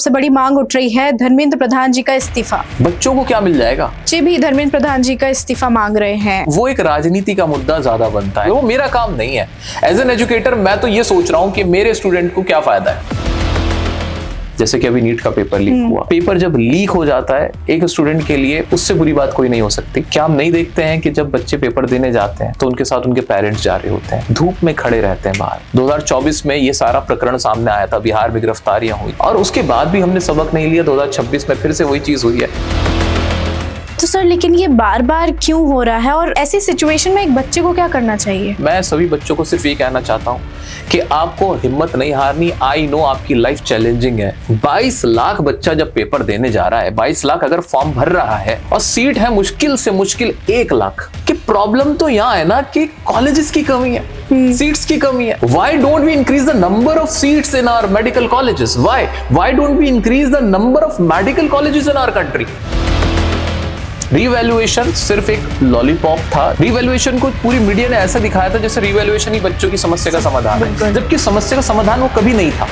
सबसे बड़ी मांग उठ रही है धर्मेंद्र प्रधान जी का इस्तीफा। बच्चों को क्या मिल जाएगा? जी भी धर्मेंद्र प्रधान जी का इस्तीफा मांग रहे हैं। वो एक राजनीति का मुद्दा ज्यादा बनता है, वो मेरा काम नहीं है। एज एन एजुकेटर मैं तो ये सोच रहा हूँ कि मेरे स्टूडेंट को क्या फायदा है। जैसे कि अभी नीट का पेपर लीक हुआ, पेपर जब लीक हो जाता है एक स्टूडेंट के लिए, उससे बुरी बात कोई नहीं हो सकती। क्या हम नहीं देखते हैं कि जब बच्चे पेपर देने जाते हैं तो उनके साथ उनके पेरेंट्स जा रहे होते हैं, धूप में खड़े रहते हैं बाहर। 2024 में ये सारा प्रकरण सामने आया था, बिहार में गिरफ्तारियां हुई और उसके बाद भी हमने सबक नहीं लिया। 2026 में फिर से वही चीज हुई है। तो सर लेकिन ये बार बार क्यों हो रहा है और ऐसी सिचुएशन में एक बच्चे को क्या करना चाहिए? मैं सभी बच्चों को सिर्फ ये कहना चाहता हूँ कि आपको हिम्मत नहीं हारनी। आई नो आपकी लाइफ चैलेंजिंग है। 22 लाख बच्चा जब पेपर देने जा रहा है, 22 लाख अगर फॉर्म भर रहा है और सीट है मुश्किल से मुश्किल 1 लाख की, प्रॉब्लम तो यहाँ है ना कि कॉलेजेस की कमी है, सीट्स की कमी है। Why don't we increase the number of seats in our medical colleges? Why don't we increase the number of medical colleges in our country? Revaluation सिर्फ एक लॉलीपॉप था। रीवैल्यूएशन को पूरी मीडिया ने ऐसा दिखाया था जैसे रीवैल्यूएशन ही बच्चों की समस्या का समाधान है, जबकि समस्या का समाधान वो कभी नहीं था।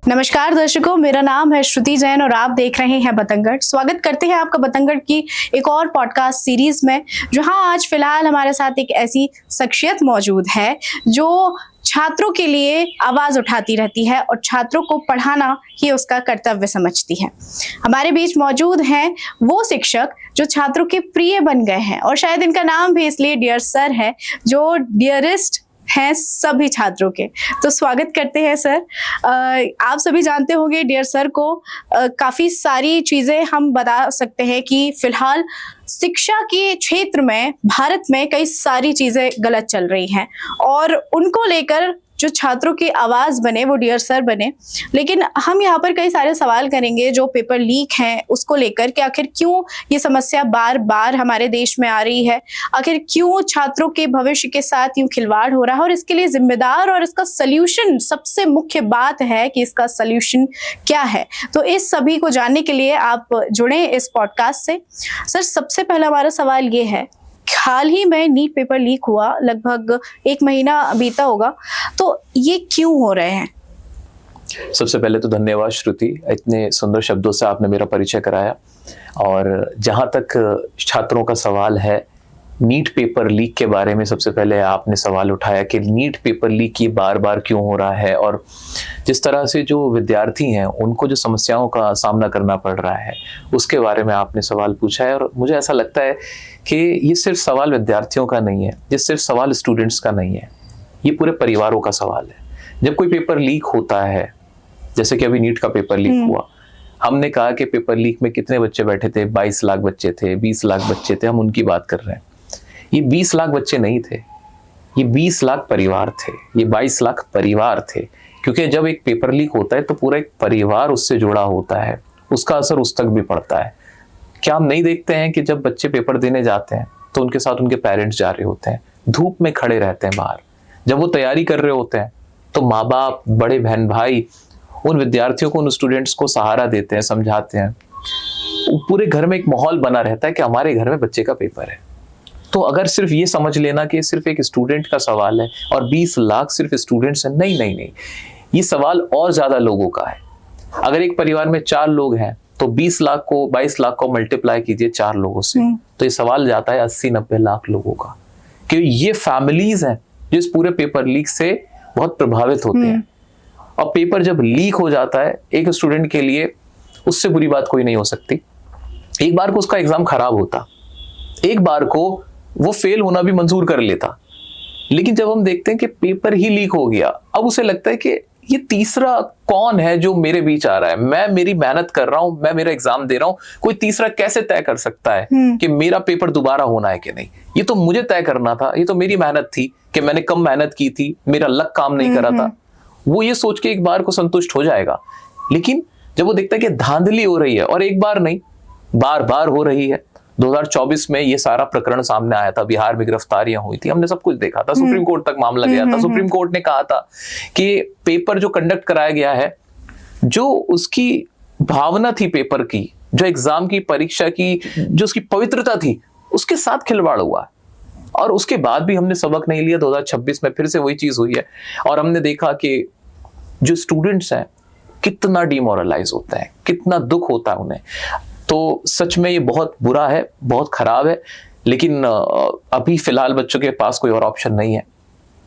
नमस्कार दर्शकों, मेरा नाम है श्रुति जैन और आप देख रहे हैं बतंगड़। स्वागत करते हैं आपका बतंगड़ की एक और पॉडकास्ट सीरीज में, जहां आज फिलहाल हमारे साथ एक ऐसी शख्सियत मौजूद है जो छात्रों के लिए आवाज उठाती रहती है और छात्रों को पढ़ाना ही उसका कर्तव्य समझती है। हमारे बीच मौजूद हैं वो शिक्षक जो छात्रों के प्रिय बन गए हैं और शायद इनका नाम भी इसलिए डियर सर है, जो डियरेस्ट हैं सभी छात्रों के। तो स्वागत करते हैं सर। आप सभी जानते होंगे डियर सर को। काफी सारी चीजें हम बता सकते हैं कि फिलहाल शिक्षा के क्षेत्र में भारत में कई सारी चीजें गलत चल रही हैं और उनको लेकर जो छात्रों की आवाज बने वो डियर सर बने। लेकिन हम यहाँ पर कई सारे सवाल करेंगे जो पेपर लीक हैं उसको लेकर कि आखिर क्यों ये समस्या बार बार हमारे देश में आ रही है, आखिर क्यों छात्रों के भविष्य के साथ यूं खिलवाड़ हो रहा है और इसके लिए जिम्मेदार और इसका सल्यूशन, सबसे मुख्य बात है कि इसका सल्यूशन क्या है। तो इस सभी को जानने के लिए आप जुड़े इस पॉडकास्ट से। सर सबसे पहला हमारा सवाल ये है, हाल ही में नीट पेपर लीक हुआ, लगभग 1 महीना बीता होगा, तो ये क्यों हो रहे हैं? सबसे पहले तो धन्यवाद श्रुति, इतने सुंदर शब्दों से आपने मेरा परिचय कराया। और जहां तक छात्रों का सवाल है, नीट पेपर लीक के बारे में सबसे पहले आपने सवाल उठाया कि नीट पेपर लीक ये बार बार क्यों हो रहा है और जिस तरह से जो विद्यार्थी हैं उनको जो समस्याओं का सामना करना पड़ रहा है उसके बारे में आपने सवाल पूछा है। और मुझे ऐसा लगता है कि ये सिर्फ सवाल विद्यार्थियों का नहीं है, ये सिर्फ सवाल स्टूडेंट्स का नहीं है, ये पूरे परिवारों का सवाल है। जब कोई पेपर लीक होता है, जैसे कि अभी नीट का पेपर लीक हुआ, हमने कहा कि पेपर लीक में कितने बच्चे बैठे थे, 22 लाख बच्चे थे, 20 लाख बच्चे थे, हम उनकी बात कर रहे हैं। ये 20 लाख बच्चे नहीं थे, ये 20 लाख परिवार थे, ये 22 लाख परिवार थे। क्योंकि जब एक पेपर लीक होता है तो पूरा एक परिवार उससे जुड़ा होता है, उसका असर उस तक भी पड़ता है। क्या हम नहीं देखते हैं कि जब बच्चे पेपर देने जाते हैं तो उनके साथ उनके पेरेंट्स जा रहे होते हैं, धूप में खड़े रहते हैं बाहर। जब वो तैयारी कर रहे होते हैं तो माँ बाप, बड़े बहन भाई उन विद्यार्थियों को, उन स्टूडेंट्स को सहारा देते हैं, समझाते हैं। पूरे घर में एक माहौल बना रहता है कि हमारे घर में बच्चे का पेपर है। तो अगर सिर्फ ये समझ लेना कि सिर्फ एक स्टूडेंट का सवाल है और 20 लाख सिर्फ स्टूडेंट्स हैं, नहीं नहीं नहीं, ये सवाल और ज्यादा लोगों का है। अगर एक परिवार में 4 लोग हैं तो 20 लाख को 22 लाख को मल्टीप्लाई कीजिए 4 लोगों से, तो ये सवाल जाता है 80-90 लाख लोगों का। क्योंकि ये फैमिलीज हैं जो इस पूरे पेपर लीक से बहुत प्रभावित होते हैं। और पेपर जब लीक हो जाता है एक स्टूडेंट के लिए, उससे बुरी बात कोई नहीं हो सकती। एक बार को उसका एग्जाम खराब होता, एक बार को वो फेल होना भी मंजूर कर लेता, लेकिन जब हम देखते हैं कि पेपर ही लीक हो गया, अब उसे लगता है कि ये तीसरा कौन है जो मेरे बीच आ रहा है। मैं मेरी मेहनत कर रहा हूं, मैं मेरा एग्जाम दे रहा हूं, कोई तीसरा कैसे तय कर सकता है कि मेरा पेपर दोबारा होना है कि नहीं। ये तो मुझे तय करना था, ये तो मेरी मेहनत थी कि मैंने कम मेहनत की थी, मेरा लक काम नहीं करा था। वो ये सोच के एक बार को संतुष्ट हो जाएगा। लेकिन जब वो देखता है कि धांधली हो रही है और एक बार नहीं बार बार हो रही है, 2024 में ये सारा प्रकरण सामने आया था, बिहार में गिरफ्तारियां हुई थी, हमने सब कुछ देखा था, सुप्रीम कोर्ट तक मामला गया था। सुप्रीम कोर्ट ने कहा था कि पेपर जो कंडक्ट कराया गया है, जो उसकी भावना थी पेपर की, जो एग्जाम की, परीक्षा की, जो उसकी पवित्रता थी, उसके साथ खिलवाड़ हुआ। और उसके बाद भी हमने सबक नहीं लिया। 2026 में फिर से वही चीज हुई है और हमने देखा कि जो स्टूडेंट्स हैं कितना डिमोरलाइज होता है, कितना दुख होता है उन्हें। तो सच में ये बहुत बुरा है, बहुत खराब है, लेकिन अभी फिलहाल बच्चों के पास कोई और ऑप्शन नहीं है,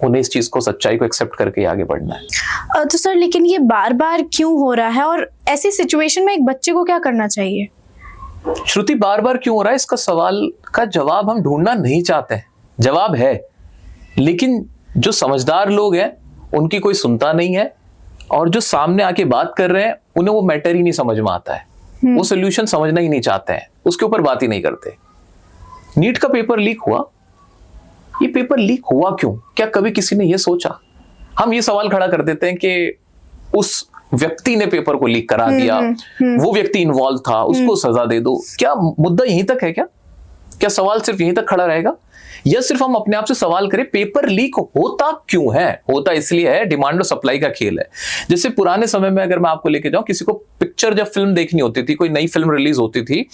उन्हें इस चीज को, सच्चाई को एक्सेप्ट करके आगे बढ़ना है। तो सर लेकिन ये बार बार क्यों हो रहा है, और ऐसी सिचुएशन में एक बच्चे को क्या करना चाहिए? श्रुति, बार बार क्यों हो रहा है, इसका सवाल का जवाब हम ढूंढना नहीं चाहते हैं। जवाब है, लेकिन जो समझदार लोग हैं उनकी कोई सुनता नहीं है, और जो सामने आके बात कर रहे हैं उन्हें वो मैटर ही नहीं समझ में आता है, वो सोल्यूशन समझना ही नहीं चाहते हैं, उसके ऊपर बात ही नहीं करते। नीट का पेपर लीक हुआ, ये पेपर लीक हुआ क्यों? क्या कभी किसी ने ये सोचा? हम ये सवाल खड़ा कर देते हैं कि उस व्यक्ति ने पेपर को लीक करा दिया, वो व्यक्ति इन्वॉल्व था, उसको सजा दे दो। क्या मुद्दा यहीं तक है? क्या सवाल सिर्फ यहीं तक खड़ा रहेगा? या सिर्फ हम अपने आप से सवाल करें पेपर लीक होता क्यों है? होता इसलिए है, डिमांड और सप्लाई का खेल है। जैसे पुराने समय में अगर मैं आपको लेके जाऊं, किसी को पिक्चर, जब फिल्म देखनी होती थी, कोई नई फिल्म रिलीज होती थी,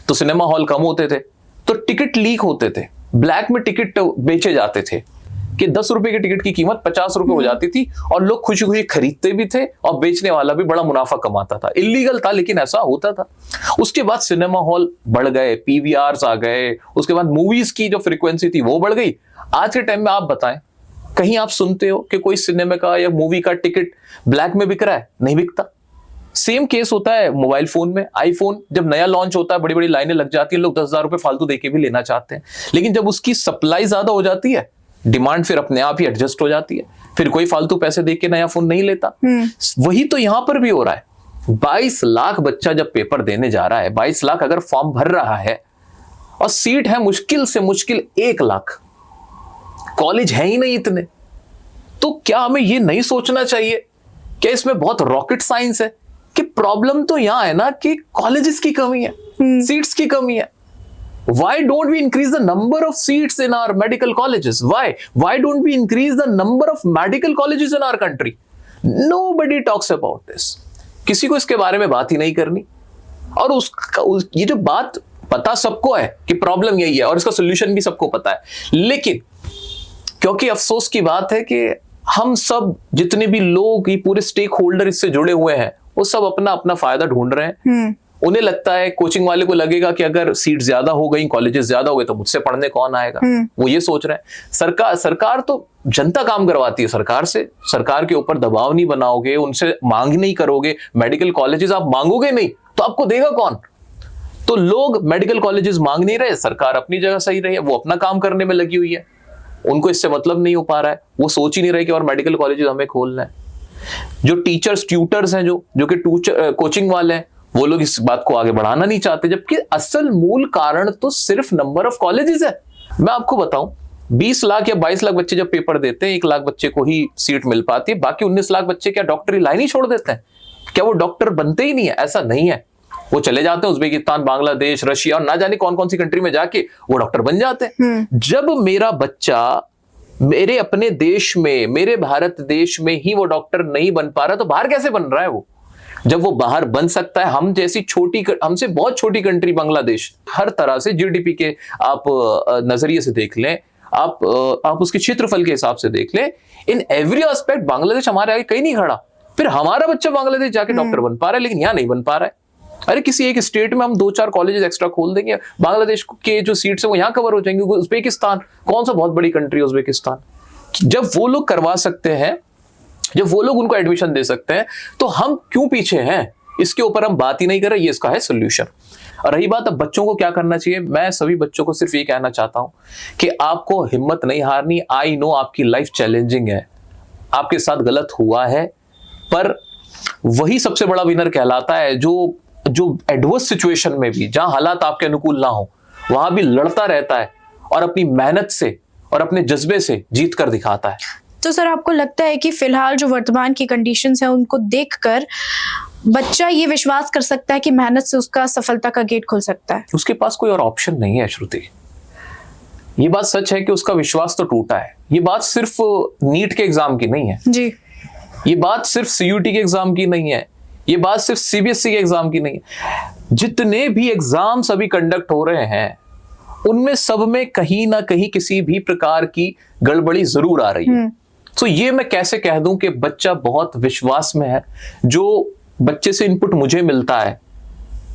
तो सिनेमा हॉल कम होते थे, तो टिकट लीक होते थे, ब्लैक में टिकट बेचे जाते थे कि 10 रुपए की टिकट की कीमत 50 रुपए हो जाती थी, और लोग खुशी खुशी खरीदते भी थे, और बेचने वाला भी बड़ा मुनाफा कमाता था। इलीगल था, लेकिन ऐसा होता था। उसके बाद सिनेमा हॉल बढ़ गए, पीवीआर्स आ गए, उसके बाद मूवीज की जो फ्रीक्वेंसी थी वो बढ़ गई। आज के टाइम में आप बताएं, कहीं आप सुनते हो कि कोई सिनेमा का या मूवी का टिकट ब्लैक में बिक रहा है? नहीं बिकता। सेम केस होता है मोबाइल फोन में। आईफोन जब नया लॉन्च होता है, बड़ी बड़ी लाइनें लग जाती हैं, लोग 10,000 रुपए फालतू देके भी लेना चाहते हैं, लेकिन जब उसकी सप्लाई ज्यादा हो जाती है, डिमांड फिर अपने आप ही एडजस्ट हो जाती है, फिर कोई फालतू पैसे दे के नया फोन नहीं लेता। वही तो यहां पर भी हो रहा है। 22 लाख बच्चा जब पेपर देने जा रहा है, 22 लाख अगर फॉर्म भर रहा है, और सीट है मुश्किल से मुश्किल 1 लाख, कॉलेज है ही नहीं इतने, तो क्या हमें ये नहीं सोचना चाहिए? क्या इसमें बहुत रॉकेट साइंस है कि प्रॉब्लम तो यहां है ना कि कॉलेजेस की कमी है, सीट्स की कमी है। Why don't we increase the number of seats in our medical colleges? Why don't we increase the number of medical colleges in our country? Nobody talks about this. किसी को इसके बारे में बात ही नहीं करनी। और ये जो बात पता सबको है कि प्रॉब्लम यही है, और इसका सोल्यूशन भी सबको पता है, लेकिन क्योंकि अफसोस की बात है कि हम सब जितने भी लोग, ये पूरे स्टेक होल्डर इससे जुड़े हुए हैं, वो सब अपना अपना फायदा ढूंढ रहे हैं। उन्हें लगता है, कोचिंग वाले को लगेगा कि अगर सीट ज्यादा हो गई, कॉलेजेस ज्यादा हो गए, तो मुझसे पढ़ने कौन आएगा। वो ये सोच रहे हैं। सरकार तो जनता काम करवाती है सरकार से। सरकार के ऊपर दबाव नहीं बनाओगे, उनसे मांग नहीं करोगे, मेडिकल कॉलेजेस आप मांगोगे नहीं, तो आपको देगा कौन? तो लोग मेडिकल कॉलेजेस मांग नहीं रहे, सरकार अपनी जगह सही रही है, वो अपना काम करने में लगी हुई है, उनको इससे मतलब नहीं हो पा रहा है, वो सोच ही नहीं रहे कि और मेडिकल कॉलेजेस हमें खोलना है। जो टीचर्स, ट्यूटर्स हैं, जो कि कोचिंग वाले हैं, वो लोग इस बात को आगे बढ़ाना नहीं चाहते, जबकि असल मूल कारण तो सिर्फ नंबर ऑफ कॉलेजेस है। मैं आपको बताऊं, 20 लाख या 22 लाख बच्चे जब पेपर देते हैं, 1 लाख बच्चे को ही सीट मिल पाती है, बाकी 19 लाख बच्चे क्या डॉक्टरी लाइन ही छोड़ देते हैं? क्या वो डॉक्टर बनते ही नहीं है? ऐसा नहीं है, वो चले जाते हैं उज्बेकिस्तान, बांग्लादेश, रशिया और ना जाने कौन कौन सी कंट्री में जाके वो डॉक्टर बन जाते हैं। जब मेरा बच्चा मेरे अपने देश में, मेरे भारत देश में ही वो डॉक्टर नहीं बन पा रहा, तो बाहर कैसे बन रहा है वो? जब वो बाहर बन सकता है, हम जैसी हमसे बहुत छोटी कंट्री बांग्लादेश, हर तरह से जीडीपी के आप नजरिए से देख लें, आप उसके क्षेत्रफल के हिसाब से देख लें, इन एवरी एस्पेक्ट बांग्लादेश हमारे आगे कहीं नहीं खड़ा। फिर हमारा बच्चा बांग्लादेश जाके डॉक्टर बन पा रहा है, लेकिन यहाँ नहीं बन पा रहा है। अरे किसी एक स्टेट में हम 2-4 कॉलेजेस एक्स्ट्रा खोल देंगे, बांग्लादेश के जो सीट्स है वो यहाँ कवर हो जाएंगे। उज्बेकिस्तान, कौन सा बहुत बड़ी कंट्री है उज्बेकिस्तान, जब वो लोग करवा सकते हैं, जब वो लोग उनको एडमिशन दे सकते हैं, तो हम क्यों पीछे हैं? इसके ऊपर हम बात ही नहीं कर रहे, ये इसका है सोल्यूशन। और रही बात अब बच्चों को क्या करना चाहिए, मैं सभी बच्चों को सिर्फ ये कहना चाहता हूं कि आपको हिम्मत नहीं हारनी। आई नो आपकी लाइफ चैलेंजिंग है, आपके साथ गलत हुआ है, पर वही सबसे बड़ा विनर कहलाता है जो एडवर्स सिचुएशन में भी, जहां हालात आपके अनुकूल ना हो, वहां भी लड़ता रहता है और अपनी मेहनत से और अपने जज्बे से जीत कर दिखाता है। तो सर आपको लगता है कि फिलहाल जो वर्तमान की कंडीशंस हैं उनको देखकर बच्चा ये विश्वास कर सकता है कि मेहनत से उसका सफलता का गेट खुल सकता है? उसके पास कोई और ऑप्शन नहीं है श्रुति। ये बात सच है कि उसका विश्वास तो टूटा है। ये बात सिर्फ नीट के एग्जाम की नहीं है जी, ये बात सिर्फ सीयूटी के एग्जाम की नहीं है, ये बात सिर्फ सीबीएसई के एग्जाम की नहीं है। जितने भी एग्जाम्स अभी कंडक्ट हो रहे हैं, उनमें सब में कहीं ना कहीं किसी भी प्रकार की गड़बड़ी जरूर आ रही है। तो ये मैं कैसे कह दूं कि बच्चा बहुत विश्वास में है, जो बच्चे से इनपुट मुझे मिलता है,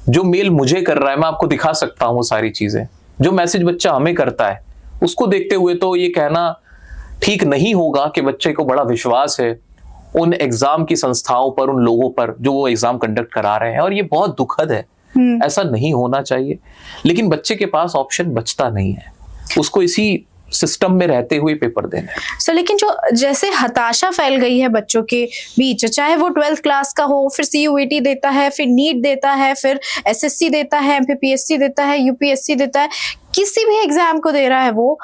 जो मेल मुझे कर रहा है, मैं आपको दिखा सकता हूं वो सारी चीजें, जो मैसेज बच्चा हमें करता है, उसको देखते हुए तो ये कहना ठीक नहीं होगा कि बच्चे को बड़ा विश्वास है उन एग्जाम की संस्थाओं पर, उन लोगों पर जो वो एग्जाम कंडक्ट करा रहे हैं, और ये बहुत दुखद है। ऐसा नहीं होना चाहिए, लेकिन बच्चे के पास ऑप्शन बचता नहीं है, उसको इसी सिस्टम में रहते हुए पेपर देना है। सर लेकिन जो जैसे हताशा फैल गई है बच्चों के बीच, चाहे वो 12th क्लास का हो, फिर CUET देता है, फिर नीट देता है, फिर SSC देता है, MPPSC देता है, UPSC देता है, किसी भी एग्जाम को दे रहा है वो,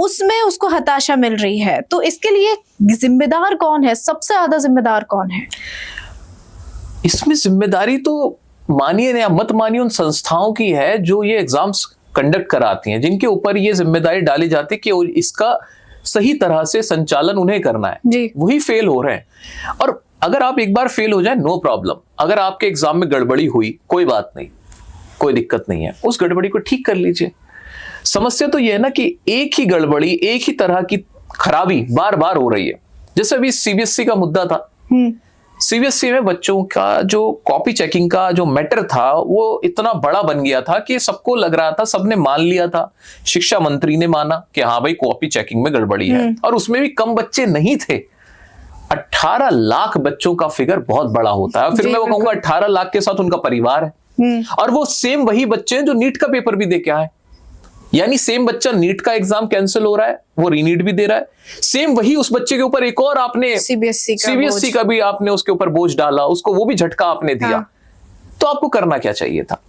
उसमें उसको हताशा मिल रही है, तो इसके लिए जिम्मेदार कौन है? सबसे ज्यादा जिम्मेदार कौन है इसमें? जिम्मेदारी तो मानिए या मत मानिए उन संस्थाओं की है जो ये एग्जाम्स कंडक्ट कराती हैं, जिनके ऊपर ये जिम्मेदारी डाली जाती है कि इसका सही तरह से संचालन उन्हें करना है जी। वही फेल हो रहे हैं। और अगर आप एक बार फेल हो जाए, नो प्रॉब्लम, अगर आपके एग्जाम में गड़बड़ी हुई, कोई बात नहीं, कोई दिक्कत नहीं है, उस गड़बड़ी को ठीक कर लीजिए। समस्या तो यह है ना कि एक ही गड़बड़ी, एक ही तरह की खराबी बार बार हो रही है। जैसे अभी CBSE का मुद्दा था, CBSE में बच्चों का जो कॉपी चेकिंग का जो मैटर था वो इतना बड़ा बन गया था कि सबको लग रहा था, सबने मान लिया था, शिक्षा मंत्री ने माना कि हाँ भाई कॉपी चेकिंग में गड़बड़ी है, और उसमें भी कम बच्चे नहीं थे। 18 लाख बच्चों का फिगर बहुत बड़ा होता है। फिर मैं वो कहूंगा 18 लाख के साथ उनका परिवार है, और वो सेम वही बच्चे हैं जो नीट का पेपर भी दे के आए। यानी सेम बच्चा नीट का एग्जाम कैंसिल हो रहा है, वो रीनीट भी दे रहा है, सेम वही उस बच्चे के ऊपर एक और आपने CBSE का भी आपने उसके ऊपर बोझ डाला, उसको वो भी झटका आपने दिया। हाँ। तो आपको करना क्या चाहिए था?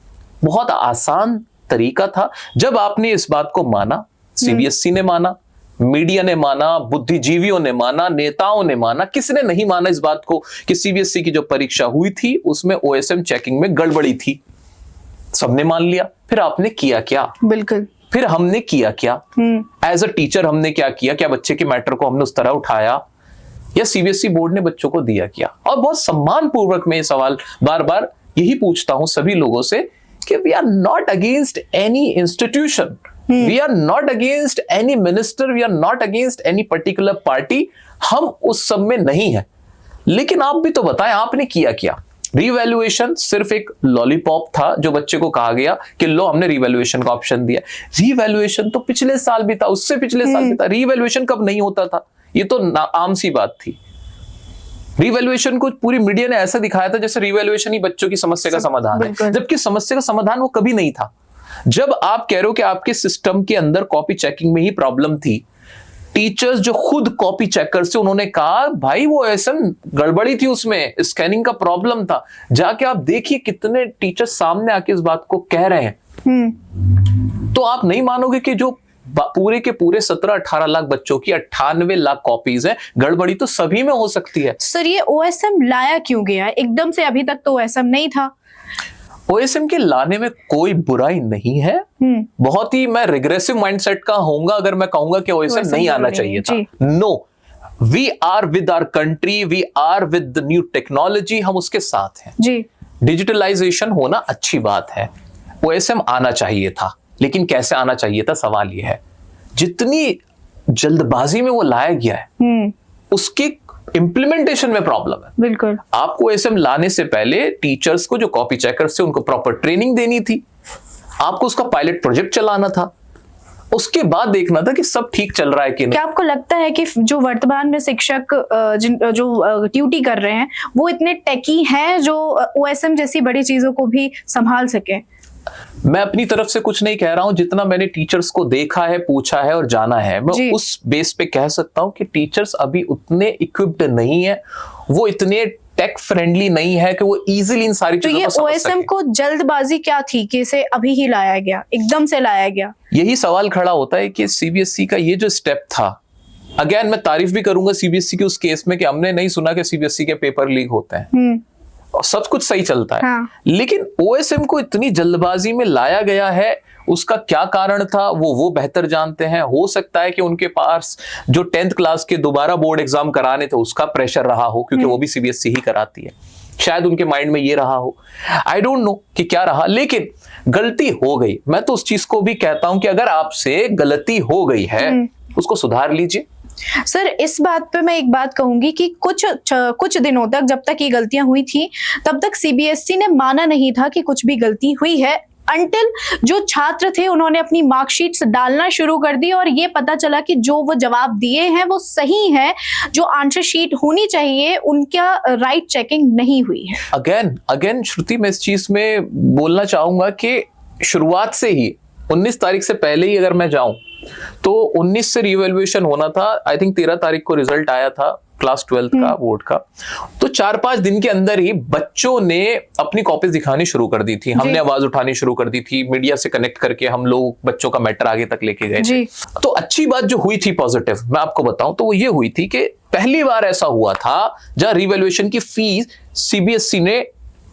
बहुत आसान तरीका था। जब आपने इस बात को माना, CBSE ने माना, मीडिया ने माना, बुद्धिजीवियों ने माना, नेताओं ने माना, किसने नहीं माना इस बात को कि CBSE की जो परीक्षा हुई थी उसमें OSM चेकिंग में गड़बड़ी थी, सबने मान लिया। फिर आपने किया क्या? बिल्कुल। फिर हमने किया क्या? एज अ टीचर हमने क्या किया? क्या बच्चे के मैटर को हमने उस तरह उठाया, या CBSE बोर्ड ने बच्चों को दिया क्या? और बहुत सम्मान पूर्वक मैं ये सवाल बार बार यही पूछता हूं सभी लोगों से कि we are not against any institution, we are not against any minister, we are not against any particular party, हम उस सब में नहीं है। लेकिन आप भी तो बताएं आपने किया क्या? रीवैल्यूएशन सिर्फ एक लॉलीपॉप था जो बच्चे को कहा गया कि लो हमने रीवैल्यूएशन का ऑप्शन दिया। रीवैल्यूएशन तो पिछले साल भी था, उससे पिछले साल भी था। रीवैल्यूएशन कब नहीं होता था? ये तो आम सी बात थी। रीवैल्यूएशन को पूरी मीडिया ने ऐसा दिखाया था जैसे रीवैल्यूएशन ही बच्चों की समस्या का समाधान है, जबकि समस्या का समाधान वो कभी नहीं था। जब आप कह रहे हो कि आपके सिस्टम के अंदर कॉपी चेकिंग में ही प्रॉब्लम थी, टीचर्स जो खुद कॉपी चेकर से उन्होंने कहा भाई वो ऐसा गड़बड़ी थी, उसमें स्कैनिंग का प्रॉब्लम था, जाके आप देखिए कितने टीचर्स सामने आके इस बात को कह रहे हैं। तो आप नहीं मानोगे कि जो पूरे के पूरे 17-18 लाख बच्चों की 98 लाख कॉपीज है, गड़बड़ी तो सभी में हो सकती है। सर ये OSM लाया क्यों गया एकदम से? अभी तक तो OSM नहीं था। OSM के लाने में कोई बुराई नहीं है, बहुत ही मैं रिग्रेसिव माइंडसेट का होऊंगा अगर मैं कहूंगा कि OSM नहीं आना चाहिए था। No, we are with our country, we are with the new technology, हम उसके साथ हैं जी। डिजिटलाइजेशन होना अच्छी बात है, OSM आना चाहिए था, लेकिन कैसे आना चाहिए था सवाल यह है। जितनी जल्दबाजी में वो लाया गया है उसके इंप्लीमेंटेशन में प्रॉब्लम है। बिल्कुल। आपको OSM लाने से पहले टीचर्स को जो कॉपी चेकर्स थे उनको प्रॉपर ट्रेनिंग देनी थी, आपको उसका पायलट प्रोजेक्ट चलाना था, उसके बाद देखना था कि सब ठीक चल रहा है कि नहीं। क्या आपको लगता है कि जो वर्तमान में शिक्षक जो ड्यूटी कर रहे हैं वो इतने टेकी हैं जो OSM जैसी बड़ी चीजों को भी संभाल सके? मैं अपनी तरफ से कुछ नहीं कह रहा हूं, जितना मैंने टीचर्स को देखा है, पूछा है और जाना है, मैं उस बेस पे कह सकता हूं कि टीचर्स अभी उतने इक्विप्ड नहीं है, वो इतने टेक फ्रेंडली नहीं है कि वो इजीली इन सारी चीजों को समझ सके। तो ये OSM को जल्दबाजी क्या थी कि इसे अभी ही लाया गया, एकदम से लाया गया? यही सवाल खड़ा होता है कि CBSE का ये जो स्टेप था, अगेन मैं तारीफ भी करूंगा CBSE की उस केस में कि हमने नहीं सुना कि CBSE के पेपर लीक होते हैं और सब कुछ सही चलता है। हाँ। लेकिन OSM को इतनी जल्दबाजी में लाया गया है, उसका क्या कारण था वो बेहतर जानते हैं। हो सकता है कि उनके पास जो 10th क्लास के दोबारा बोर्ड एग्जाम कराने थे उसका प्रेशर रहा हो, क्योंकि वो भी CBSE ही कराती है, शायद उनके माइंड में ये रहा हो, आई डोंट नो कि क्या रहा, लेकिन गलती हो गई। मैं तो उस चीज को भी कहता हूं कि अगर आपसे गलती हो गई है उसको सुधार लीजिए, सर इस बात पे मैं एक बात कहूंगी कि कुछ दिनों तक जब तक ये गलतियां हुई थी तब तक सीबीएसई ने माना नहीं था कि कुछ भी गलती हुई है, अंटिल जो छात्र थे उन्होंने अपनी मार्कशीट्स डालना शुरू कर दी और ये पता चला कि जो वो जवाब दिए हैं वो सही है, जो आंसर शीट होनी चाहिए उनका राइट चेकिंग नहीं हुई है। अगेन श्रुति, मैं इस चीज में बोलना चाहूंगा कि शुरुआत से ही 19 तारीख से पहले ही अगर मैं जाऊं तो 19 से रिवैल्यूएशन होना था। आई थिंक 13 तारीख को रिजल्ट आया था क्लास 12 का बोर्ड का। तो 4-5 दिन के अंदर ही बच्चों ने अपनी कॉपीज दिखानी शुरू कर दी थी, हमने आवाज उठानी शुरू कर दी थी, मीडिया से कनेक्ट करके हम लोग बच्चों का मैटर आगे तक लेके गए थे। तो अच्छी बात जो हुई थी पॉजिटिव, मैं आपको बताऊं तो वो ये हुई थी कि पहली बार ऐसा हुआ था जहां रिवैल्यूएशन की फीस सीबीएसई ने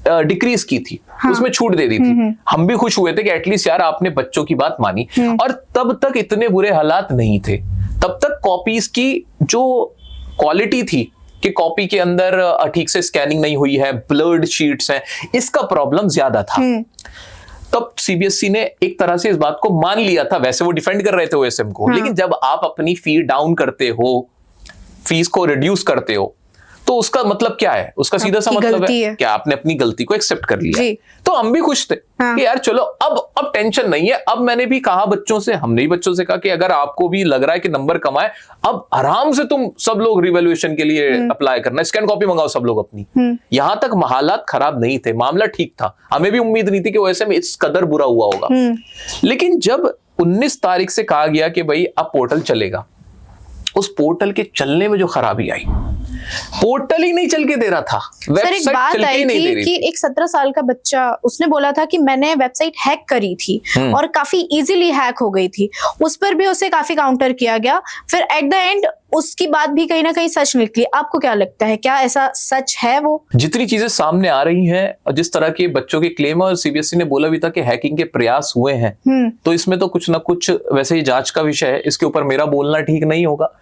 डिक्रीज की थी। हाँ। उसमें छूट दे दी थी। हम भी खुश हुए थे कि एटलीस्ट यार आपने बच्चों की बात मानी। और तब तक इतने बुरे हालात नहीं थे, तब तक कॉपीज की जो क्वालिटी थी कि कॉपी के अंदर ठीक से स्कैनिंग नहीं हुई है, ब्लर्ड शीट्स हैं, इसका प्रॉब्लम ज्यादा था। तब सीबीएसई ने एक तरह से इस बात को मान लिया था। वैसे वो डिफेंड कर रहे थे ओएसएम को। हाँ। लेकिन जब आप अपनी फी डाउन करते हो, फीस को रिड्यूस करते हो, तो उसका मतलब क्या है? उसका सीधा सा मतलब है कि आपने अपनी गलती को एक्सेप्ट कर लिया। तो हम भी खुश थे। हाँ। कि यार चलो अब टेंशन नहीं है। अब मैंने भी कहा बच्चों से, हमने भी बच्चों से कहा कि अगर आपको भी लग रहा है कि नंबर कम आए, अब आराम से तुम सब लोग रिवैल्यूएशन के लिए अप्लाई करना, स्कैन कॉपी मंगाओ सब लोग अपनी। यहां तक हालात खराब नहीं थे, मामला ठीक था। हमें भी उम्मीद नहीं थी कि वैसे में इस कदर बुरा हुआ होगा। लेकिन जब 19 तारीख से कहा गया कि भाई अब पोर्टल चलेगा, उस पोर्टल के चलने में जो खराबी आई, पोर्टल ही नहीं चल के दे रहा था, सर एक बात आई थी कि एक 17 साल का बच्चा उसने बोला था कि मैंने वेबसाइट हैक करी थी और काफी इजीली हैक हो गई थी। उस पर भी उसे काफी काउंटर किया गया। फिर एट द एंड उसकी बात भी कहीं ना कहीं सच निकली। आपको क्या लगता है, क्या ऐसा सच है? वो जितनी चीजें सामने आ रही हैं और जिस तरह के बच्चों के क्लेम, और सीबीएसई ने बोला भी था कि हैकिंग के प्रयास हुए हैं, तो इसमें तो कुछ ना कुछ वैसे ही जांच का विषय है। इसके ऊपर मेरा बोलना ठीक नहीं होगा।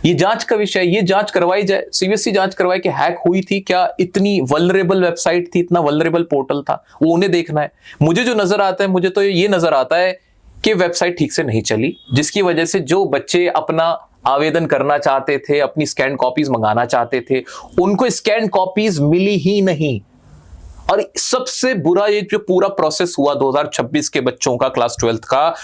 ये जांच का विषय, ये जांच करवाई जाए, सीबीएसई जांच करवाए कि हैक हुई थी क्या, इतनी वल्नरेबल वेबसाइट थी, इतना वल्नरेबल पोर्टल था, वो उन्हें देखना है। मुझे जो नजर आता है, मुझे तो ये नजर आता है कि वेबसाइट ठीक से नहीं चली, जिसकी वजह से जो बच्चे अपना आवेदन करना चाहते थे, अपनी स्कैन कॉपीज मंगाना चाहते थे, उनको स्कैन कॉपीज मिली ही नहीं। और सबसे बुरा ये जो पूरा प्रोसेस हुआ 2026 के बच्चों का, क्लास 12 का,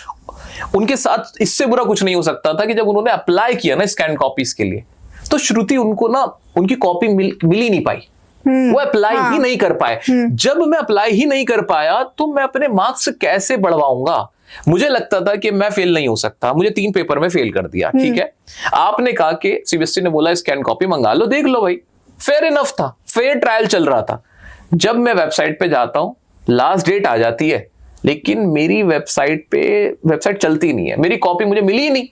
उनके साथ इससे बुरा कुछ नहीं हो सकता था कि जब उन्होंने अप्लाई किया ना स्कैन कॉपीज के लिए, तो श्रुति उनको ना उनकी कॉपी मिल ही नहीं पाई। वो अप्लाई ही नहीं कर पाए। जब मैं अप्लाई ही नहीं कर पाया तो मैं अपने मार्क्स कैसे बढ़वाऊंगा? मुझे लगता था कि मैं फेल नहीं हो सकता। मुझे 3 पेपर में फेल कर दिया। ठीक है, आपने कहा कि सीबीएसई ने बोला स्कैन कॉपी मंगा लो, देख लो भाई, फेयर इनफ था, फेयर ट्रायल चल रहा था। जब मैं वेबसाइट पे जाता हूं, लास्ट डेट आ जाती है, लेकिन मेरी वेबसाइट चलती नहीं है, मेरी कॉपी मुझे मिली ही नहीं।